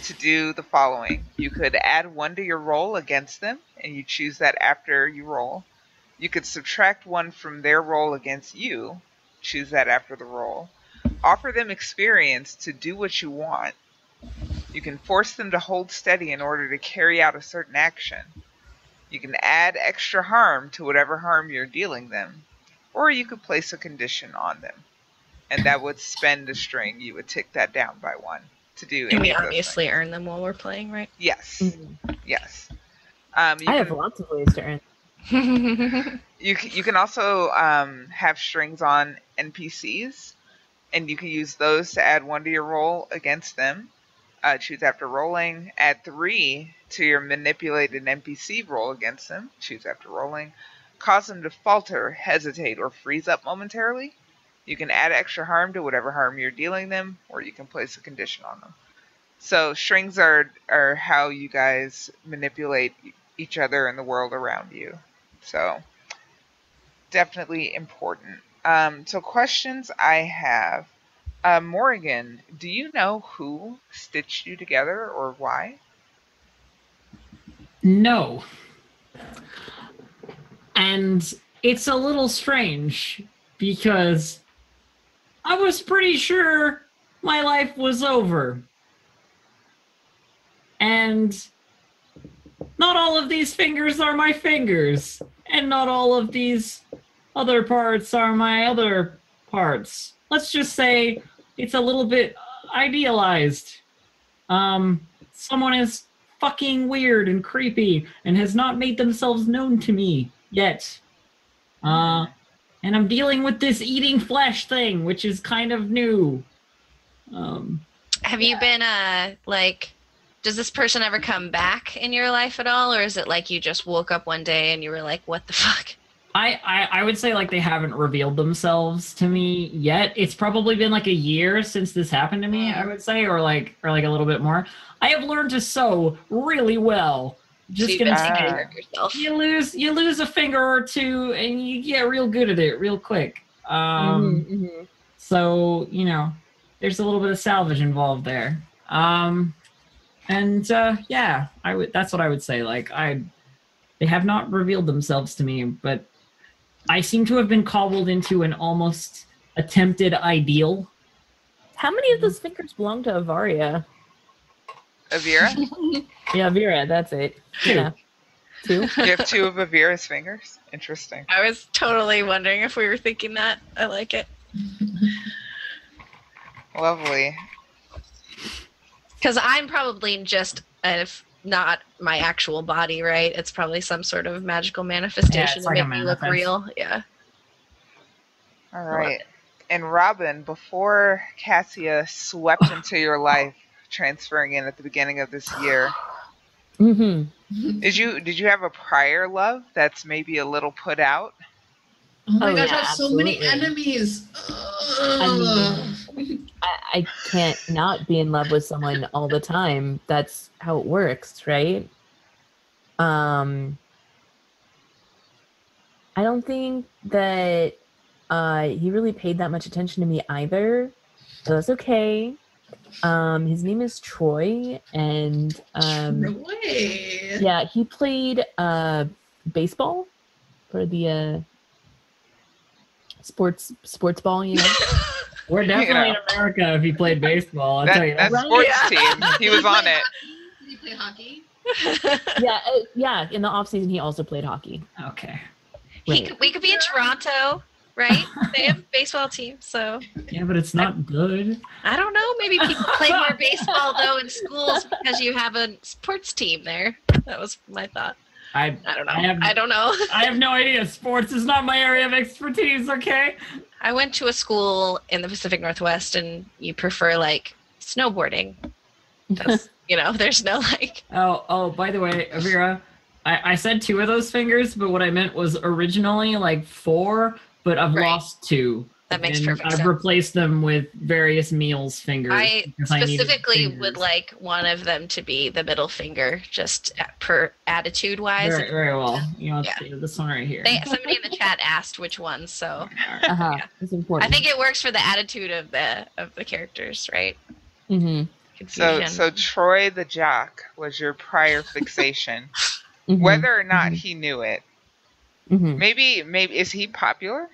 [SPEAKER 2] to do the following. You could add 1 to your roll against them, and you choose that after you roll. You could subtract 1 from their roll against you, choose that after the roll. Offer them experience to do what you want. You can force them to hold steady in order to carry out a certain action. You can add extra harm to whatever harm you're dealing them. Or you could place a condition on them. And that would spend a string. You would tick that down by 1 to do any
[SPEAKER 1] And we
[SPEAKER 2] of those
[SPEAKER 1] obviously
[SPEAKER 2] things.
[SPEAKER 1] earn them while we're playing, right?
[SPEAKER 2] Yes.
[SPEAKER 5] Mm-hmm.
[SPEAKER 2] Yes.
[SPEAKER 5] I have lots of ways to earn.
[SPEAKER 2] You can also have strings on NPCs, and you can use those to add 1 to your roll against them. Choose after rolling. Add 3 to your manipulated NPC roll against them. Choose after rolling. Cause them to falter, hesitate, or freeze up momentarily. You can add extra harm to whatever harm you're dealing them, or you can place a condition on them. So strings are how you guys manipulate each other and the world around you. So definitely important. So questions I have. Morgan, do you know who stitched you together or why?
[SPEAKER 4] No. And it's a little strange because I was pretty sure my life was over. And not all of these fingers are my fingers. And not all of these other parts are my other parts. Let's just say it's a little bit idealized. Someone is fucking weird and creepy and has not made themselves known to me yet. And I'm dealing with this eating flesh thing, which is kind of new.
[SPEAKER 1] Have you been does this person ever come back in your life at all, or is it like you just woke up one day and you were like, what the fuck?
[SPEAKER 4] I would say like they haven't revealed themselves to me yet. It's probably been like a year since this happened to me, I would say, or like a little bit more. I have learned to sew really well. Just
[SPEAKER 1] So
[SPEAKER 4] gonna
[SPEAKER 1] taking
[SPEAKER 4] say,
[SPEAKER 1] care of yourself.
[SPEAKER 4] you lose a finger or two and you get real good at it real quick. So, you know, there's a little bit of salvage involved there. Yeah, that's what I would say. Like they have not revealed themselves to me, but I seem to have been cobbled into an almost attempted ideal.
[SPEAKER 5] How many of those fingers belong to Avaria?
[SPEAKER 2] Avira?
[SPEAKER 5] Yeah, Vera, that's it.
[SPEAKER 4] Two.
[SPEAKER 5] Yeah. Two?
[SPEAKER 2] You have two of Avira's fingers? Interesting.
[SPEAKER 1] I was totally wondering if we were thinking that. I like it.
[SPEAKER 2] Lovely.
[SPEAKER 1] Because I'm probably just, if not my actual body, right? It's probably some sort of magical manifestation
[SPEAKER 4] it's
[SPEAKER 1] to
[SPEAKER 4] like a
[SPEAKER 1] make me look
[SPEAKER 4] manifest.
[SPEAKER 1] real. Yeah.
[SPEAKER 2] All right. And Robin, before Cassia swept into your life, transferring in at the beginning of this year, did you have a prior love that's maybe a little put out?
[SPEAKER 3] Oh my
[SPEAKER 5] Oh,
[SPEAKER 3] gosh,
[SPEAKER 5] yeah,
[SPEAKER 3] I have so many
[SPEAKER 5] absolutely.
[SPEAKER 3] enemies.
[SPEAKER 5] I mean, I can't not be in love with someone all the time. That's how it works, right? I don't think that he really paid that much attention to me either. So that's okay. His name is Troy, and
[SPEAKER 3] Troy.
[SPEAKER 5] yeah, he played baseball for the sports ball, you know.
[SPEAKER 4] We're definitely
[SPEAKER 2] You
[SPEAKER 4] in
[SPEAKER 2] know.
[SPEAKER 4] America if he played baseball. I'll tell you
[SPEAKER 2] That
[SPEAKER 4] that.
[SPEAKER 2] sports team, he was on it.
[SPEAKER 3] Did he play hockey?
[SPEAKER 5] Yeah. In the off season, he also played hockey.
[SPEAKER 4] Okay.
[SPEAKER 5] Right.
[SPEAKER 1] We could be in Toronto, right? They have a baseball team, so
[SPEAKER 4] Yeah, but it's not good.
[SPEAKER 1] I don't know. Maybe people play more baseball though in schools because you have a sports team there. That was my thought. I don't know. I don't know.
[SPEAKER 4] I have no idea. Sports is not my area of expertise, okay?
[SPEAKER 1] I went to a school in the Pacific Northwest, and you prefer like snowboarding. That's, there's no like.
[SPEAKER 4] Oh, by the way, Avira, I said 2 of those fingers, but what I meant was originally like 4, but I've lost 2.
[SPEAKER 1] That makes
[SPEAKER 4] and
[SPEAKER 1] perfect
[SPEAKER 4] I've
[SPEAKER 1] sense.
[SPEAKER 4] replaced them with various meals fingers.
[SPEAKER 1] I
[SPEAKER 4] because I needed
[SPEAKER 1] specifically
[SPEAKER 4] fingers.
[SPEAKER 1] would like one of them to be the middle finger, just per attitude wise.
[SPEAKER 4] Very, very well. You know, this one right here.
[SPEAKER 1] Somebody in the chat asked which one, so
[SPEAKER 5] Yeah. It's important.
[SPEAKER 1] I think it works for the attitude of the characters, right?
[SPEAKER 5] Mm-hmm.
[SPEAKER 2] So Troy the jock was your prior fixation, whether or not he knew it. Maybe is he popular?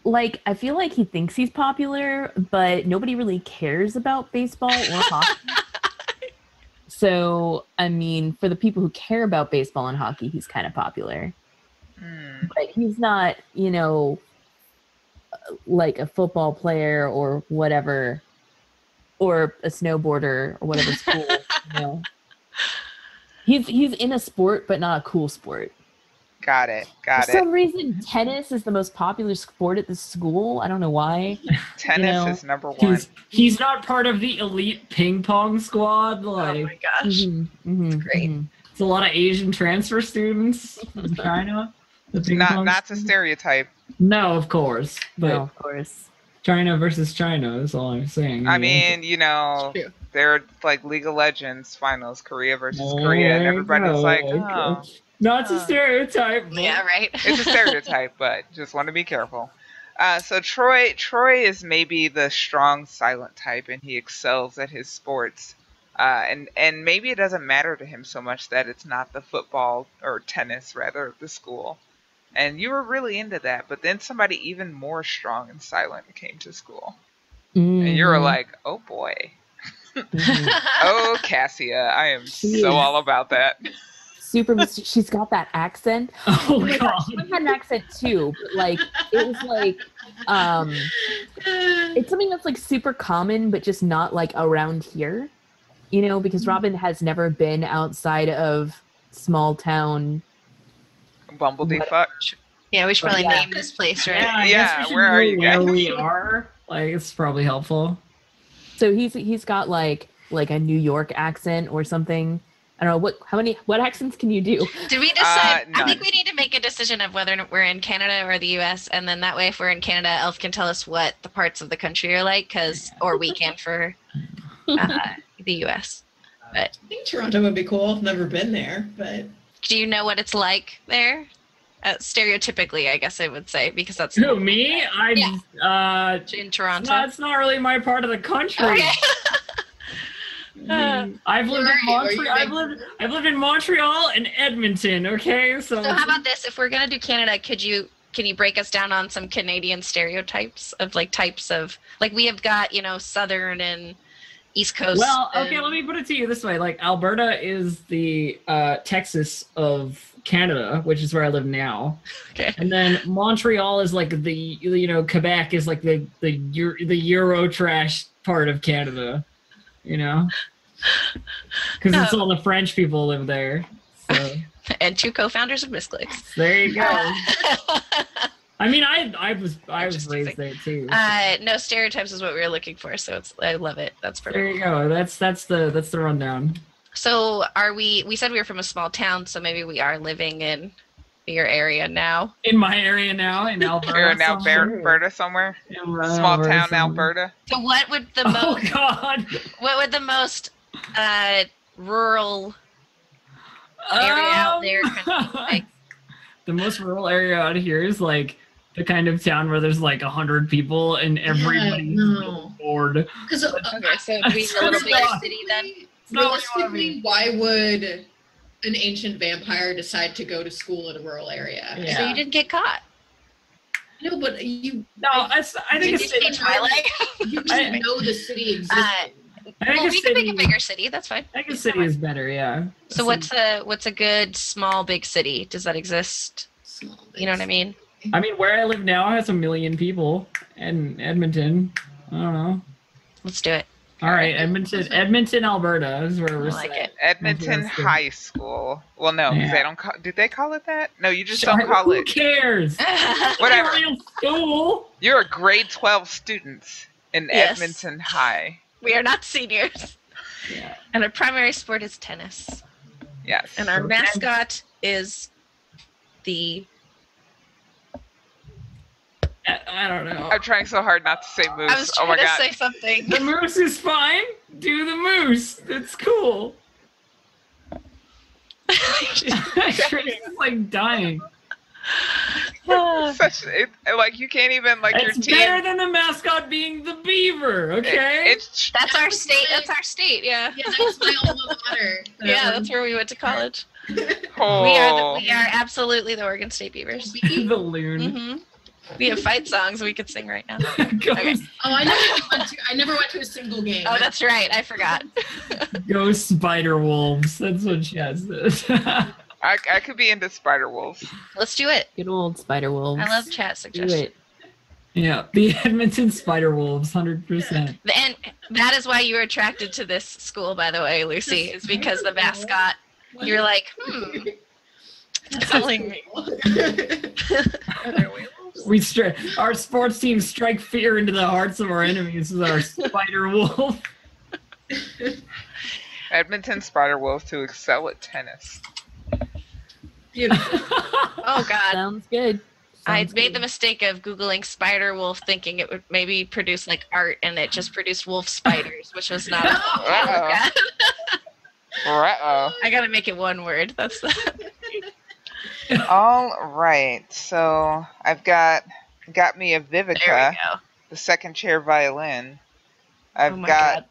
[SPEAKER 5] Like, I feel like he thinks he's popular, but nobody really cares about baseball or hockey. So, I mean, for the people who care about baseball and hockey, he's kind of popular. But he's not, like a football player or whatever, or a snowboarder or whatever sport. He's in a sport, but not a cool sport.
[SPEAKER 2] Got it.
[SPEAKER 5] For some reason, tennis is the most popular sport at the school. I don't know why.
[SPEAKER 2] Tennis is number 1.
[SPEAKER 4] He's not part of the elite ping pong squad. Like,
[SPEAKER 1] oh my gosh, great.
[SPEAKER 4] It's a lot of Asian transfer students from China.
[SPEAKER 2] Not to stereotype.
[SPEAKER 4] No, of course. But
[SPEAKER 5] no, of course.
[SPEAKER 4] China versus China is all I'm saying.
[SPEAKER 2] I mean,
[SPEAKER 3] True.
[SPEAKER 2] they're like League of Legends finals, Korea versus
[SPEAKER 4] Oh,
[SPEAKER 2] Korea, and
[SPEAKER 4] there you
[SPEAKER 2] everybody's
[SPEAKER 4] go.
[SPEAKER 2] like, oh.
[SPEAKER 4] Not a
[SPEAKER 2] Oh.
[SPEAKER 4] stereotype. but-
[SPEAKER 1] Yeah, right.
[SPEAKER 2] It's a stereotype, but just want to be careful. So Troy is maybe the strong silent type, and he excels at his sports. And maybe it doesn't matter to him so much that it's not the football or tennis rather of the school. And you were really into that, but then somebody even more strong and silent came to school, and you were
[SPEAKER 5] Mhm.
[SPEAKER 2] like, oh boy,
[SPEAKER 5] Mhm.
[SPEAKER 2] oh Cassia, I am
[SPEAKER 5] She
[SPEAKER 2] so
[SPEAKER 5] is-
[SPEAKER 2] all about that.
[SPEAKER 5] Super she's got that accent.
[SPEAKER 4] Oh
[SPEAKER 5] Oh my
[SPEAKER 4] god.
[SPEAKER 5] gosh, I had an accent too, but like it was like it's something that's like super common but just not like around here. You know, because Robin has never been outside of small town.
[SPEAKER 2] Bumblebee
[SPEAKER 5] What-
[SPEAKER 2] fuck.
[SPEAKER 1] Yeah, we should probably
[SPEAKER 5] Yeah.
[SPEAKER 1] name this place, right?
[SPEAKER 4] Yeah, I
[SPEAKER 2] Yeah,
[SPEAKER 4] guess we should
[SPEAKER 2] where are
[SPEAKER 4] know
[SPEAKER 2] you
[SPEAKER 4] where
[SPEAKER 2] guys?
[SPEAKER 4] we are. Like, it's probably helpful.
[SPEAKER 5] So he's got like a New York accent or something. I don't know what accents can you do?
[SPEAKER 1] Did we decide? I
[SPEAKER 2] None.
[SPEAKER 1] think we need to make a decision of whether we're in Canada or the U.S. And then that way, if we're in Canada, Elf can tell us what the parts of the country are like, or we can for the U.S. But
[SPEAKER 6] I think Toronto would be cool. I've never been there, but
[SPEAKER 1] do you know what it's like there? Stereotypically, I guess I would say, because that's
[SPEAKER 4] Who, me?
[SPEAKER 1] in Toronto.
[SPEAKER 4] No, it's not really my part of the country.
[SPEAKER 1] Okay.
[SPEAKER 4] I've lived in
[SPEAKER 6] Where are you?
[SPEAKER 4] Montreal. I've lived in Montreal and Edmonton. Okay, so
[SPEAKER 1] So how about this? If we're gonna do Canada, can you break us down on some Canadian stereotypes of like types of like we have got Southern and East Coast.
[SPEAKER 4] well, okay.
[SPEAKER 1] and-
[SPEAKER 4] Let me put it to you this way: like Alberta is the Texas of Canada, which is where I live now.
[SPEAKER 1] Okay.
[SPEAKER 4] And then Montreal is like the Quebec is like the Euro trash part of Canada, because it's all the French people live there. So
[SPEAKER 1] and two co-founders of Misscliks.
[SPEAKER 4] there you go. I mean, I was
[SPEAKER 1] Interesting.
[SPEAKER 4] raised there too.
[SPEAKER 1] No stereotypes is what we were looking for, so I love it. That's
[SPEAKER 4] There
[SPEAKER 1] perfect.
[SPEAKER 4] you go. That's the rundown.
[SPEAKER 1] So we said we were from a small town, so maybe we are living in your area now.
[SPEAKER 4] In my area now, in Alberta.
[SPEAKER 2] You're in
[SPEAKER 4] somewhere.
[SPEAKER 2] Alberta somewhere,
[SPEAKER 4] In
[SPEAKER 2] small
[SPEAKER 4] Alberta
[SPEAKER 2] town
[SPEAKER 4] somewhere.
[SPEAKER 2] Alberta.
[SPEAKER 1] So what would the
[SPEAKER 4] Oh
[SPEAKER 1] most
[SPEAKER 4] God.
[SPEAKER 1] rural area out there kind of like?
[SPEAKER 4] The most rural area out here is like the kind of town where there's like 100 people and everybody's
[SPEAKER 6] no.
[SPEAKER 4] bored.
[SPEAKER 6] because
[SPEAKER 1] Okay, so it'd be a little bigger city then.
[SPEAKER 4] It's not what you wanna
[SPEAKER 6] realistically,
[SPEAKER 4] be.
[SPEAKER 6] why would an ancient vampire decide to go to school in a rural area?
[SPEAKER 4] Yeah.
[SPEAKER 1] So you didn't get caught.
[SPEAKER 6] No, but you
[SPEAKER 4] No, I think a
[SPEAKER 1] Did you see
[SPEAKER 4] city.
[SPEAKER 1] Twilight?
[SPEAKER 6] you didn't know the city existed.
[SPEAKER 4] I think
[SPEAKER 1] Well,
[SPEAKER 4] a
[SPEAKER 1] we can make
[SPEAKER 4] city.
[SPEAKER 1] a bigger city. That's fine.
[SPEAKER 4] I think a city is better. Yeah.
[SPEAKER 1] So what's a good small big city? Does that exist?
[SPEAKER 6] Small
[SPEAKER 1] You know what I mean?
[SPEAKER 4] I mean, where I live now has 1 million people, and Edmonton. I don't know.
[SPEAKER 1] Let's do it.
[SPEAKER 4] All right, Edmonton, Alberta is where
[SPEAKER 1] I
[SPEAKER 4] we're
[SPEAKER 1] like
[SPEAKER 4] set.
[SPEAKER 1] it.
[SPEAKER 2] Edmonton
[SPEAKER 4] That's good.
[SPEAKER 2] High School. Well, no, 'cause
[SPEAKER 4] Yeah.
[SPEAKER 2] they don't. Did they call it that? No, you just
[SPEAKER 4] Sure,
[SPEAKER 2] don't call
[SPEAKER 4] who
[SPEAKER 2] it.
[SPEAKER 4] cares?
[SPEAKER 2] Whatever.
[SPEAKER 4] Real school.
[SPEAKER 2] You're a grade 12 student in
[SPEAKER 1] Yes.
[SPEAKER 2] Edmonton High.
[SPEAKER 1] We are not seniors.
[SPEAKER 4] Yeah.
[SPEAKER 1] And our primary sport is tennis.
[SPEAKER 2] Yes.
[SPEAKER 1] And our
[SPEAKER 4] Okay.
[SPEAKER 1] mascot is the
[SPEAKER 4] I don't know.
[SPEAKER 2] I'm trying so hard not to say moose.
[SPEAKER 1] I was
[SPEAKER 2] Oh
[SPEAKER 1] trying
[SPEAKER 2] my
[SPEAKER 1] to
[SPEAKER 2] god.
[SPEAKER 1] say something.
[SPEAKER 4] The moose is fine. Do the moose. It's cool. It's like dying.
[SPEAKER 2] Like you can't even like
[SPEAKER 4] It's
[SPEAKER 2] your
[SPEAKER 4] better
[SPEAKER 2] team.
[SPEAKER 4] than the mascot being the beaver. Okay.
[SPEAKER 2] It's
[SPEAKER 1] That's our state. That's our state. Yeah.
[SPEAKER 6] Yeah, that's my alma mater. So.
[SPEAKER 1] Yeah, that's where we went to college.
[SPEAKER 2] oh.
[SPEAKER 1] We are absolutely the Oregon State Beavers.
[SPEAKER 4] the loon.
[SPEAKER 1] hmm We have fight songs we could sing right now.
[SPEAKER 4] Go,
[SPEAKER 1] Okay.
[SPEAKER 6] Oh, I never went to a single game.
[SPEAKER 1] Oh, that's right. I forgot.
[SPEAKER 4] go spider wolves. That's what Chad says.
[SPEAKER 2] I could be into Spider Wolves.
[SPEAKER 1] Let's do it.
[SPEAKER 5] Good old spider wolves.
[SPEAKER 1] I love chat
[SPEAKER 5] Do
[SPEAKER 1] suggestions.
[SPEAKER 5] it.
[SPEAKER 4] Yeah, the Edmonton spider wolves, 100%.
[SPEAKER 1] And that is why you were attracted to this school, by the way, Lucy, is because the mascot. You're like, telling me. Are there werewolves?
[SPEAKER 4] Our sports team strike fear into the hearts of our enemies with our spider wolf.
[SPEAKER 2] Edmonton Spider Wolves to excel at tennis.
[SPEAKER 6] Beautiful.
[SPEAKER 1] Oh God.
[SPEAKER 5] Sounds good.
[SPEAKER 1] I
[SPEAKER 4] Sounds
[SPEAKER 1] made
[SPEAKER 4] good.
[SPEAKER 1] the mistake of Googling spider wolf thinking it would maybe produce like art, and it just produced wolf spiders, which was not
[SPEAKER 2] Uh-oh. Uh-oh.
[SPEAKER 1] I gotta make it one word. That's the
[SPEAKER 2] All right. So I've got me a
[SPEAKER 1] there we
[SPEAKER 2] Vivica,
[SPEAKER 1] go.
[SPEAKER 2] the second chair violin.
[SPEAKER 1] Oh
[SPEAKER 2] I've
[SPEAKER 1] my
[SPEAKER 2] got
[SPEAKER 1] god.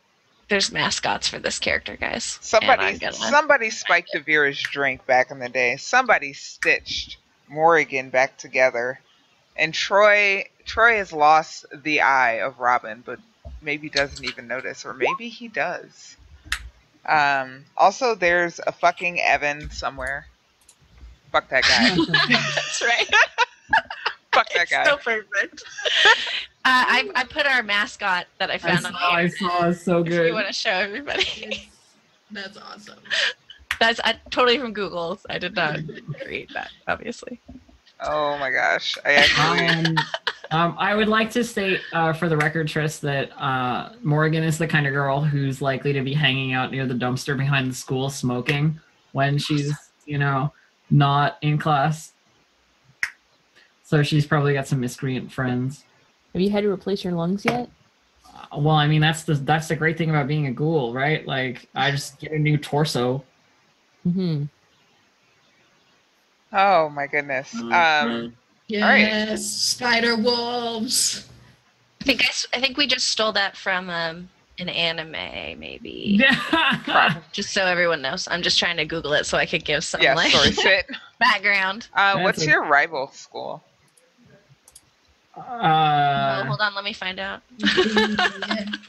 [SPEAKER 1] There's mascots for this character, guys. And I'm gonna
[SPEAKER 2] somebody spiked Avira's drink back in the day. Somebody stitched Morrigan back together. And Troy has lost the eye of Robin, but maybe doesn't even notice, or maybe he does. Also, there's a fucking Evan somewhere. Fuck that guy.
[SPEAKER 1] That's right.
[SPEAKER 2] Fuck that guy.
[SPEAKER 1] So perfect. I put our mascot that I found on the
[SPEAKER 4] I
[SPEAKER 1] internet.
[SPEAKER 4] saw. It's so
[SPEAKER 1] If
[SPEAKER 4] good.
[SPEAKER 1] you want to show everybody.
[SPEAKER 3] That's awesome.
[SPEAKER 1] That's totally from Google. I did not create that, obviously.
[SPEAKER 2] Oh my gosh. I actually.
[SPEAKER 4] I would like to state for the record, Tris, that Morgan is the kind of girl who's likely to be hanging out near the dumpster behind the school smoking when she's, not in class. So she's probably got some miscreant friends.
[SPEAKER 5] Have you had to replace your lungs yet?
[SPEAKER 4] Well, I mean, that's the great thing about being a ghoul, right? Like, I just get a new torso.
[SPEAKER 5] Mm-hmm.
[SPEAKER 2] Oh my goodness.
[SPEAKER 3] Yes, spider wolves.
[SPEAKER 1] I think we just stole that from an anime, maybe.
[SPEAKER 2] Probably.
[SPEAKER 1] Just so everyone knows. I'm just trying to Google it so I could give some
[SPEAKER 2] Yeah,
[SPEAKER 1] like
[SPEAKER 2] story sit.
[SPEAKER 1] background.
[SPEAKER 2] What's your rival school?
[SPEAKER 1] Oh, hold on, let me find out.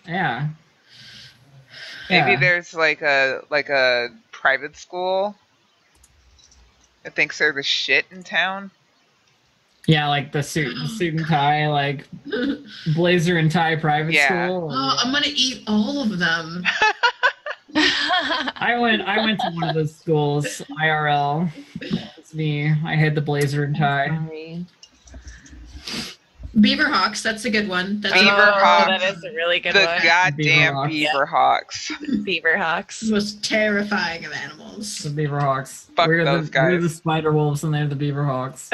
[SPEAKER 4] Yeah.
[SPEAKER 2] Maybe
[SPEAKER 4] Yeah.
[SPEAKER 2] there's like a private school that thinks they're the shit in town.
[SPEAKER 4] Yeah, like the suit and tie, like blazer and tie private
[SPEAKER 2] Yeah.
[SPEAKER 4] school.
[SPEAKER 3] Oh, I'm gonna eat all of them.
[SPEAKER 4] I went to one of those schools, IRL. That's me. I had the blazer and tie.
[SPEAKER 5] Sorry.
[SPEAKER 3] Beaverhawks, that's a good one. That's
[SPEAKER 2] Beaverhawks.
[SPEAKER 1] That is a really good
[SPEAKER 2] The
[SPEAKER 1] one.
[SPEAKER 2] goddamn
[SPEAKER 4] Beaverhawks.
[SPEAKER 2] Beaverhawks.
[SPEAKER 3] the most terrifying of animals.
[SPEAKER 4] The Beaverhawks.
[SPEAKER 2] Fuck
[SPEAKER 4] we're
[SPEAKER 2] those
[SPEAKER 4] the,
[SPEAKER 2] guys.
[SPEAKER 4] We're the Spider Wolves and they're the Beaverhawks.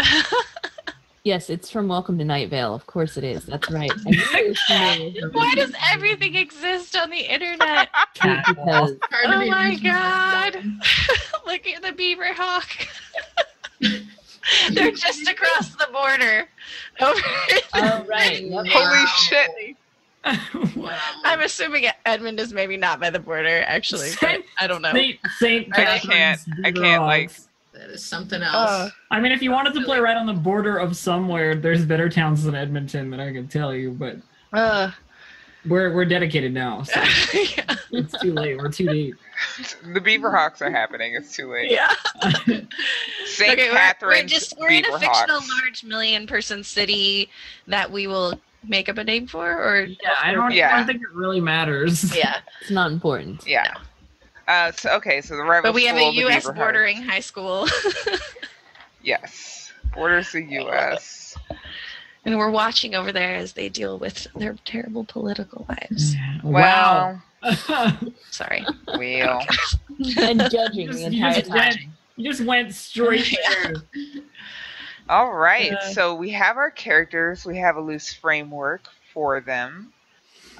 [SPEAKER 5] Yes, it's from Welcome to Night Vale. Of course it is. That's right. I knew it was familiar.
[SPEAKER 1] Why does everything exist on the internet?
[SPEAKER 5] Because
[SPEAKER 3] Hard to
[SPEAKER 1] Oh
[SPEAKER 3] be
[SPEAKER 1] my
[SPEAKER 3] reasonable.
[SPEAKER 1] god. Look at the beaver hawk. They're just across the border. Over
[SPEAKER 5] oh right. Yep.
[SPEAKER 2] Holy shit.
[SPEAKER 3] Wow.
[SPEAKER 1] I'm assuming Edmund is maybe not by the border, actually, but I don't know.
[SPEAKER 4] Saint
[SPEAKER 2] I can't like
[SPEAKER 3] That is something else.
[SPEAKER 4] I mean, if you wanted to play right on the border of somewhere, there's better towns than Edmonton that I can tell you, but we're dedicated now, so
[SPEAKER 1] Yeah.
[SPEAKER 4] it's too late. We're too deep.
[SPEAKER 2] the Beaverhawks are happening. It's too late.
[SPEAKER 1] Yeah.
[SPEAKER 2] St.
[SPEAKER 1] Okay,
[SPEAKER 2] Catherine's
[SPEAKER 1] we're in a fictional
[SPEAKER 2] Beaverhawks.
[SPEAKER 1] large million-person city that we will make up a name for, or
[SPEAKER 4] Yeah, I don't think it really matters.
[SPEAKER 1] yeah.
[SPEAKER 5] It's not important.
[SPEAKER 2] Yeah. So the rival
[SPEAKER 1] But we have
[SPEAKER 2] school,
[SPEAKER 1] a
[SPEAKER 2] the
[SPEAKER 1] U.S.
[SPEAKER 2] Beaverhawks.
[SPEAKER 1] bordering high school,
[SPEAKER 2] Yes, borders the U.S.
[SPEAKER 1] and we're watching over there as they deal with their terrible political lives.
[SPEAKER 4] Wow.
[SPEAKER 1] Sorry.
[SPEAKER 2] Well,
[SPEAKER 5] And judging the entire time.
[SPEAKER 4] You just went straight there.
[SPEAKER 2] all right. So we have our characters. We have a loose framework for them.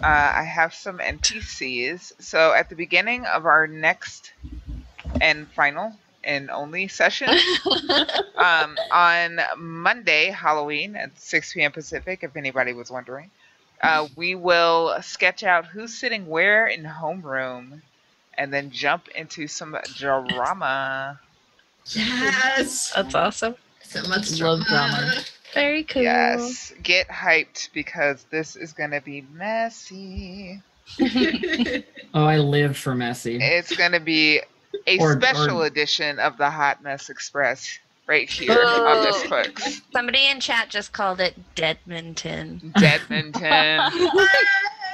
[SPEAKER 2] I have some NPCs. So at the beginning of our next and final and only session, on Monday, Halloween at 6 p.m. Pacific, if anybody was wondering, we will sketch out who's sitting where in homeroom and then jump into some drama.
[SPEAKER 3] Yes.
[SPEAKER 1] That's awesome.
[SPEAKER 3] So much
[SPEAKER 5] Love
[SPEAKER 3] drama.
[SPEAKER 5] drama.
[SPEAKER 1] Very cool.
[SPEAKER 2] Yes, get hyped because this is going to be messy.
[SPEAKER 4] Oh, I live for messy.
[SPEAKER 2] It's going to be a
[SPEAKER 4] Or-
[SPEAKER 2] special
[SPEAKER 4] or-
[SPEAKER 2] edition of the Hot Mess Express right here on this Misscliks.
[SPEAKER 1] Somebody in chat just called it Deadmonton.
[SPEAKER 2] Deadmonton.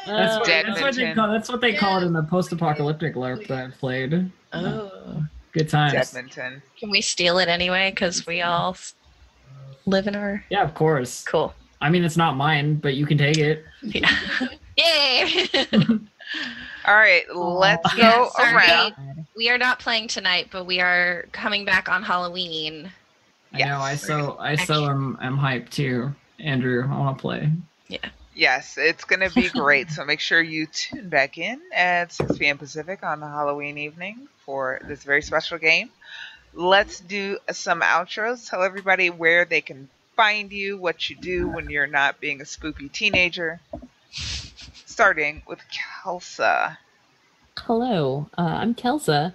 [SPEAKER 4] That's what they call it in the post-apocalyptic LARP that I've played.
[SPEAKER 1] Oh.
[SPEAKER 4] Good times.
[SPEAKER 2] Deadmonton.
[SPEAKER 1] Can we steal it anyway? Because we all live in our...
[SPEAKER 4] Yeah, of course.
[SPEAKER 1] Cool.
[SPEAKER 4] I mean, it's not mine, but you can take it.
[SPEAKER 1] Yeah. Yay!
[SPEAKER 2] All right, let's
[SPEAKER 1] Yeah,
[SPEAKER 2] go
[SPEAKER 1] sorry.
[SPEAKER 2] around.
[SPEAKER 1] We are not playing tonight, but we are coming back on Halloween
[SPEAKER 4] I know. I
[SPEAKER 2] Yes.
[SPEAKER 4] am hyped too. Andrew, I want to play.
[SPEAKER 1] Yeah.
[SPEAKER 2] Yes, it's going to be great. So make sure you tune back in at 6 p.m. Pacific on the Halloween evening for this very special game. Let's do some outros. Tell everybody where they can find you, what you do when you're not being a spoopy teenager. Starting with Kelsa.
[SPEAKER 5] Hello, I'm Kelsa.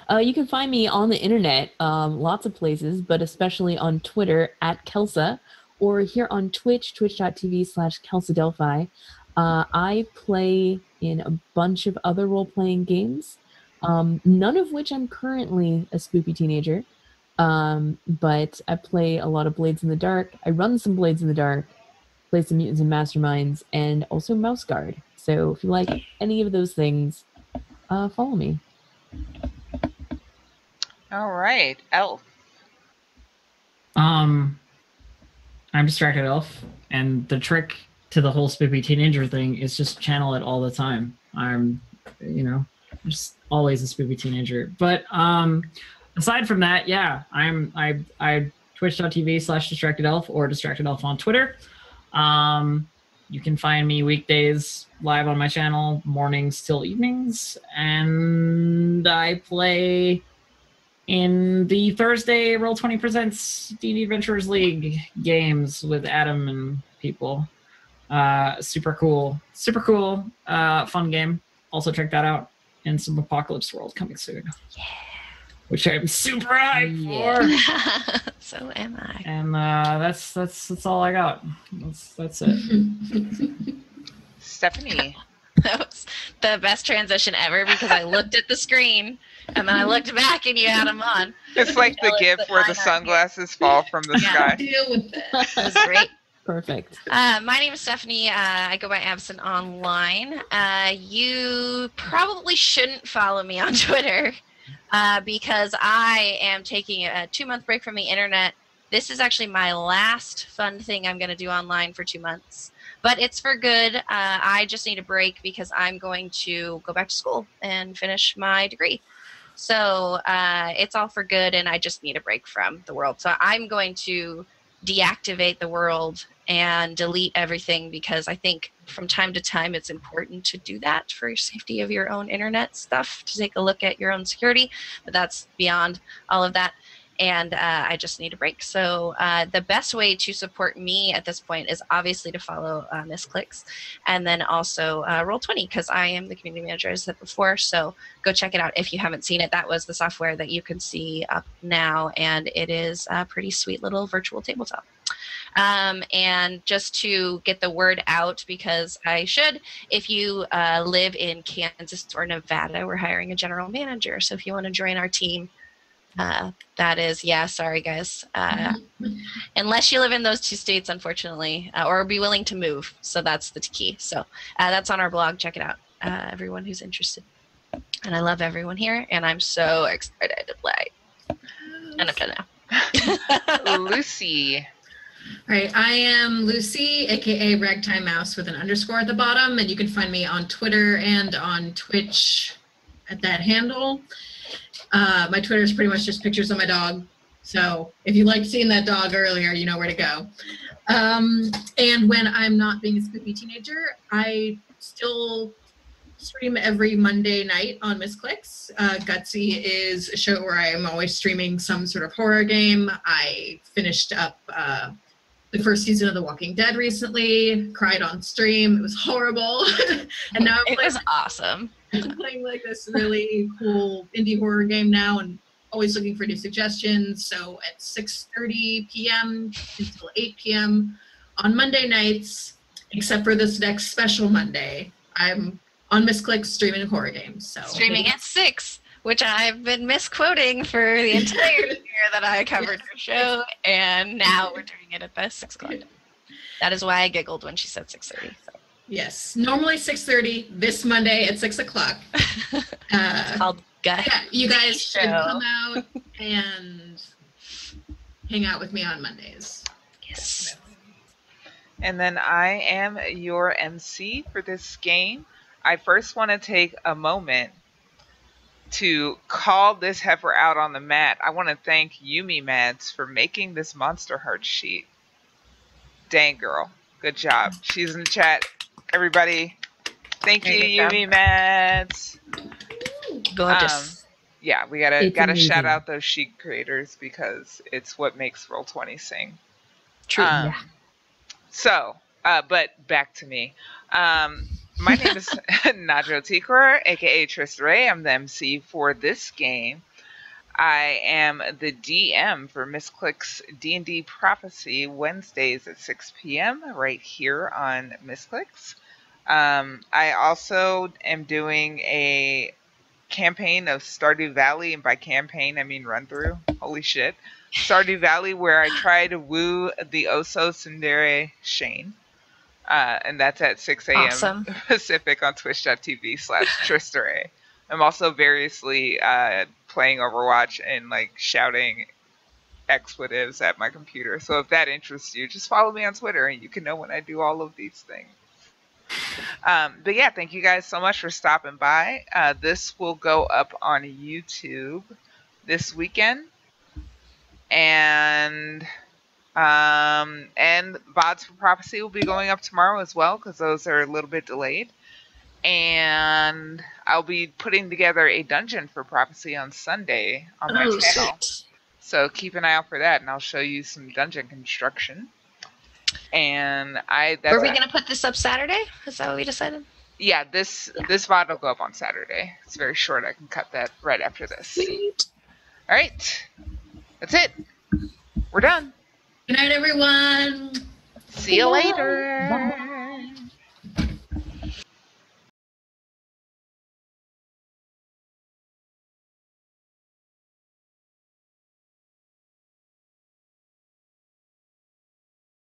[SPEAKER 5] You can find me on the internet, lots of places, but especially on Twitter at Kelsa, or here on Twitch, twitch.tv/KelsaDelphi. I play in a bunch of other role-playing games, none of which I'm currently a spoopy teenager, but I play a lot of Blades in the Dark. I run some Blades in the Dark, play some Mutants and Masterminds, and also Mouse Guard. So if you like any of those things, follow me.
[SPEAKER 2] All right, Elf.
[SPEAKER 4] I'm Distracted Elf, and the trick to the whole spoopy teenager thing is just channel it all the time. I'm just always a spoopy teenager. But aside from that, yeah, I twitch.tv/Distracted Elf or Distracted Elf on Twitter. You can find me weekdays live on my channel, mornings till evenings, and I play in the Thursday Roll20 Presents D&D Adventurers League games with Adam and people. Super cool, fun game. Also check that out. And some Apocalypse World coming soon.
[SPEAKER 1] Yeah.
[SPEAKER 4] Which I'm super hyped for.
[SPEAKER 1] So am I.
[SPEAKER 4] And that's all I got. That's it.
[SPEAKER 2] Stephanie.
[SPEAKER 1] That was the best transition ever because I looked at the screen and then I looked back and you had them on.
[SPEAKER 2] It's like the GIF where the sunglasses fall from the sky.
[SPEAKER 6] Deal with that.
[SPEAKER 1] It was great.
[SPEAKER 5] Perfect.
[SPEAKER 1] My name is Stephanie. I go by Absent online. You probably shouldn't follow me on Twitter because I am taking a 2-month break from the internet. This is actually my last fun thing I'm going to do online for 2 months. But it's for good. I just need a break because I'm going to go back to school and finish my degree. So it's all for good, and I just need a break from the world. So I'm going to deactivate the world and delete everything because I think from time to time it's important to do that for your safety of your own internet stuff, to take a look at your own security. But that's beyond all of that. And I just need a break. So the best way to support me at this point is obviously to follow Misscliks, and then also Roll20 because I am the community manager, as I said before. So go check it out if you haven't seen it. That was the software that you can see up now, and it is a pretty sweet little virtual tabletop. And just to get the word out, because I should, if you live in Kansas or Nevada, we're hiring a general manager. So if you want to join our team, that is, sorry guys. Unless you live in those 2 states, unfortunately, or be willing to move. So that's the key. So that's on our blog. Check it out, everyone who's interested. And I love everyone here, and I'm so excited to play. And I'm done now.
[SPEAKER 2] Lucy.
[SPEAKER 3] All right, I am Lucy, aka Ragtime Mouse with an underscore at the bottom, and you can find me on Twitter and on Twitch at that handle. My Twitter is pretty much just pictures of my dog. So if you liked seeing that dog earlier, you know where to go. And when I'm not being a spoopy teenager, I still stream every Monday night on Misscliks. Gutsy is a show where I am always streaming some sort of horror game. I finished up the first season of The Walking Dead recently, cried on stream. It was horrible. And now
[SPEAKER 1] it was awesome.
[SPEAKER 3] I'm playing like this really cool indie horror game now and always looking for new suggestions. So at 6:30 p.m. until 8 p.m. on Monday nights, except for this next special Monday, I'm on Misscliks streaming horror games. So
[SPEAKER 1] streaming at 6, which I've been misquoting for the entire year that I covered her show, and now we're doing it at the 6 o'clock. That is why I giggled when she said 6:30. So.
[SPEAKER 3] Yes, normally 6:30. This Monday at 6 o'clock.
[SPEAKER 1] It's called Gut.
[SPEAKER 3] Yeah, you guys should come out and hang out with me on Mondays.
[SPEAKER 1] Yes.
[SPEAKER 2] And then I am your MC for this game. I first want to take a moment to call this heifer out on the mat, I want to thank Yumi Mads for making this Monsterhearts sheet. Dang, girl. Good job. She's in the chat. Everybody, thank you,
[SPEAKER 1] Very good
[SPEAKER 2] Yumi Mads.
[SPEAKER 1] Gorgeous.
[SPEAKER 2] Yeah, we
[SPEAKER 4] It's
[SPEAKER 2] gotta
[SPEAKER 4] amazing.
[SPEAKER 2] shout out those sheet creators because it's what makes Roll20 sing.
[SPEAKER 1] True.
[SPEAKER 4] Yeah.
[SPEAKER 2] So, but back to me. My name is Najo Tikor, aka Trista Ray. I'm the MC for this game. I am the DM for Misscliks D&D Prophecy Wednesdays at 6 p.m. right here on Misscliks. I also am doing a campaign of Stardew Valley, and by campaign I mean run through. Holy shit. Stardew Valley, where I try to woo the Oso Tsundere Shane. And that's at 6 a.m.
[SPEAKER 1] Awesome.
[SPEAKER 2] Pacific on twitch.tv/Tristeray. I'm also variously playing Overwatch and like shouting expletives at my computer. So if that interests you, just follow me on Twitter and you can know when I do all of these things. But yeah, thank you guys so much for stopping by. This will go up on YouTube this weekend. And VODs for Prophecy will be going up tomorrow as well, because those are a little bit delayed. And I'll be putting together a dungeon for Prophecy on Sunday on my channel.
[SPEAKER 1] Sweet.
[SPEAKER 2] So keep an eye out for that, and I'll show you some dungeon construction. And
[SPEAKER 1] Were we gonna put this up Saturday? Is that what we decided?
[SPEAKER 2] Yeah, this VOD will go up on Saturday. It's very short. I can cut that right after this.
[SPEAKER 1] Sweet.
[SPEAKER 2] All right, that's it. We're done.
[SPEAKER 6] Good night, everyone.
[SPEAKER 2] See you later.
[SPEAKER 4] Bye.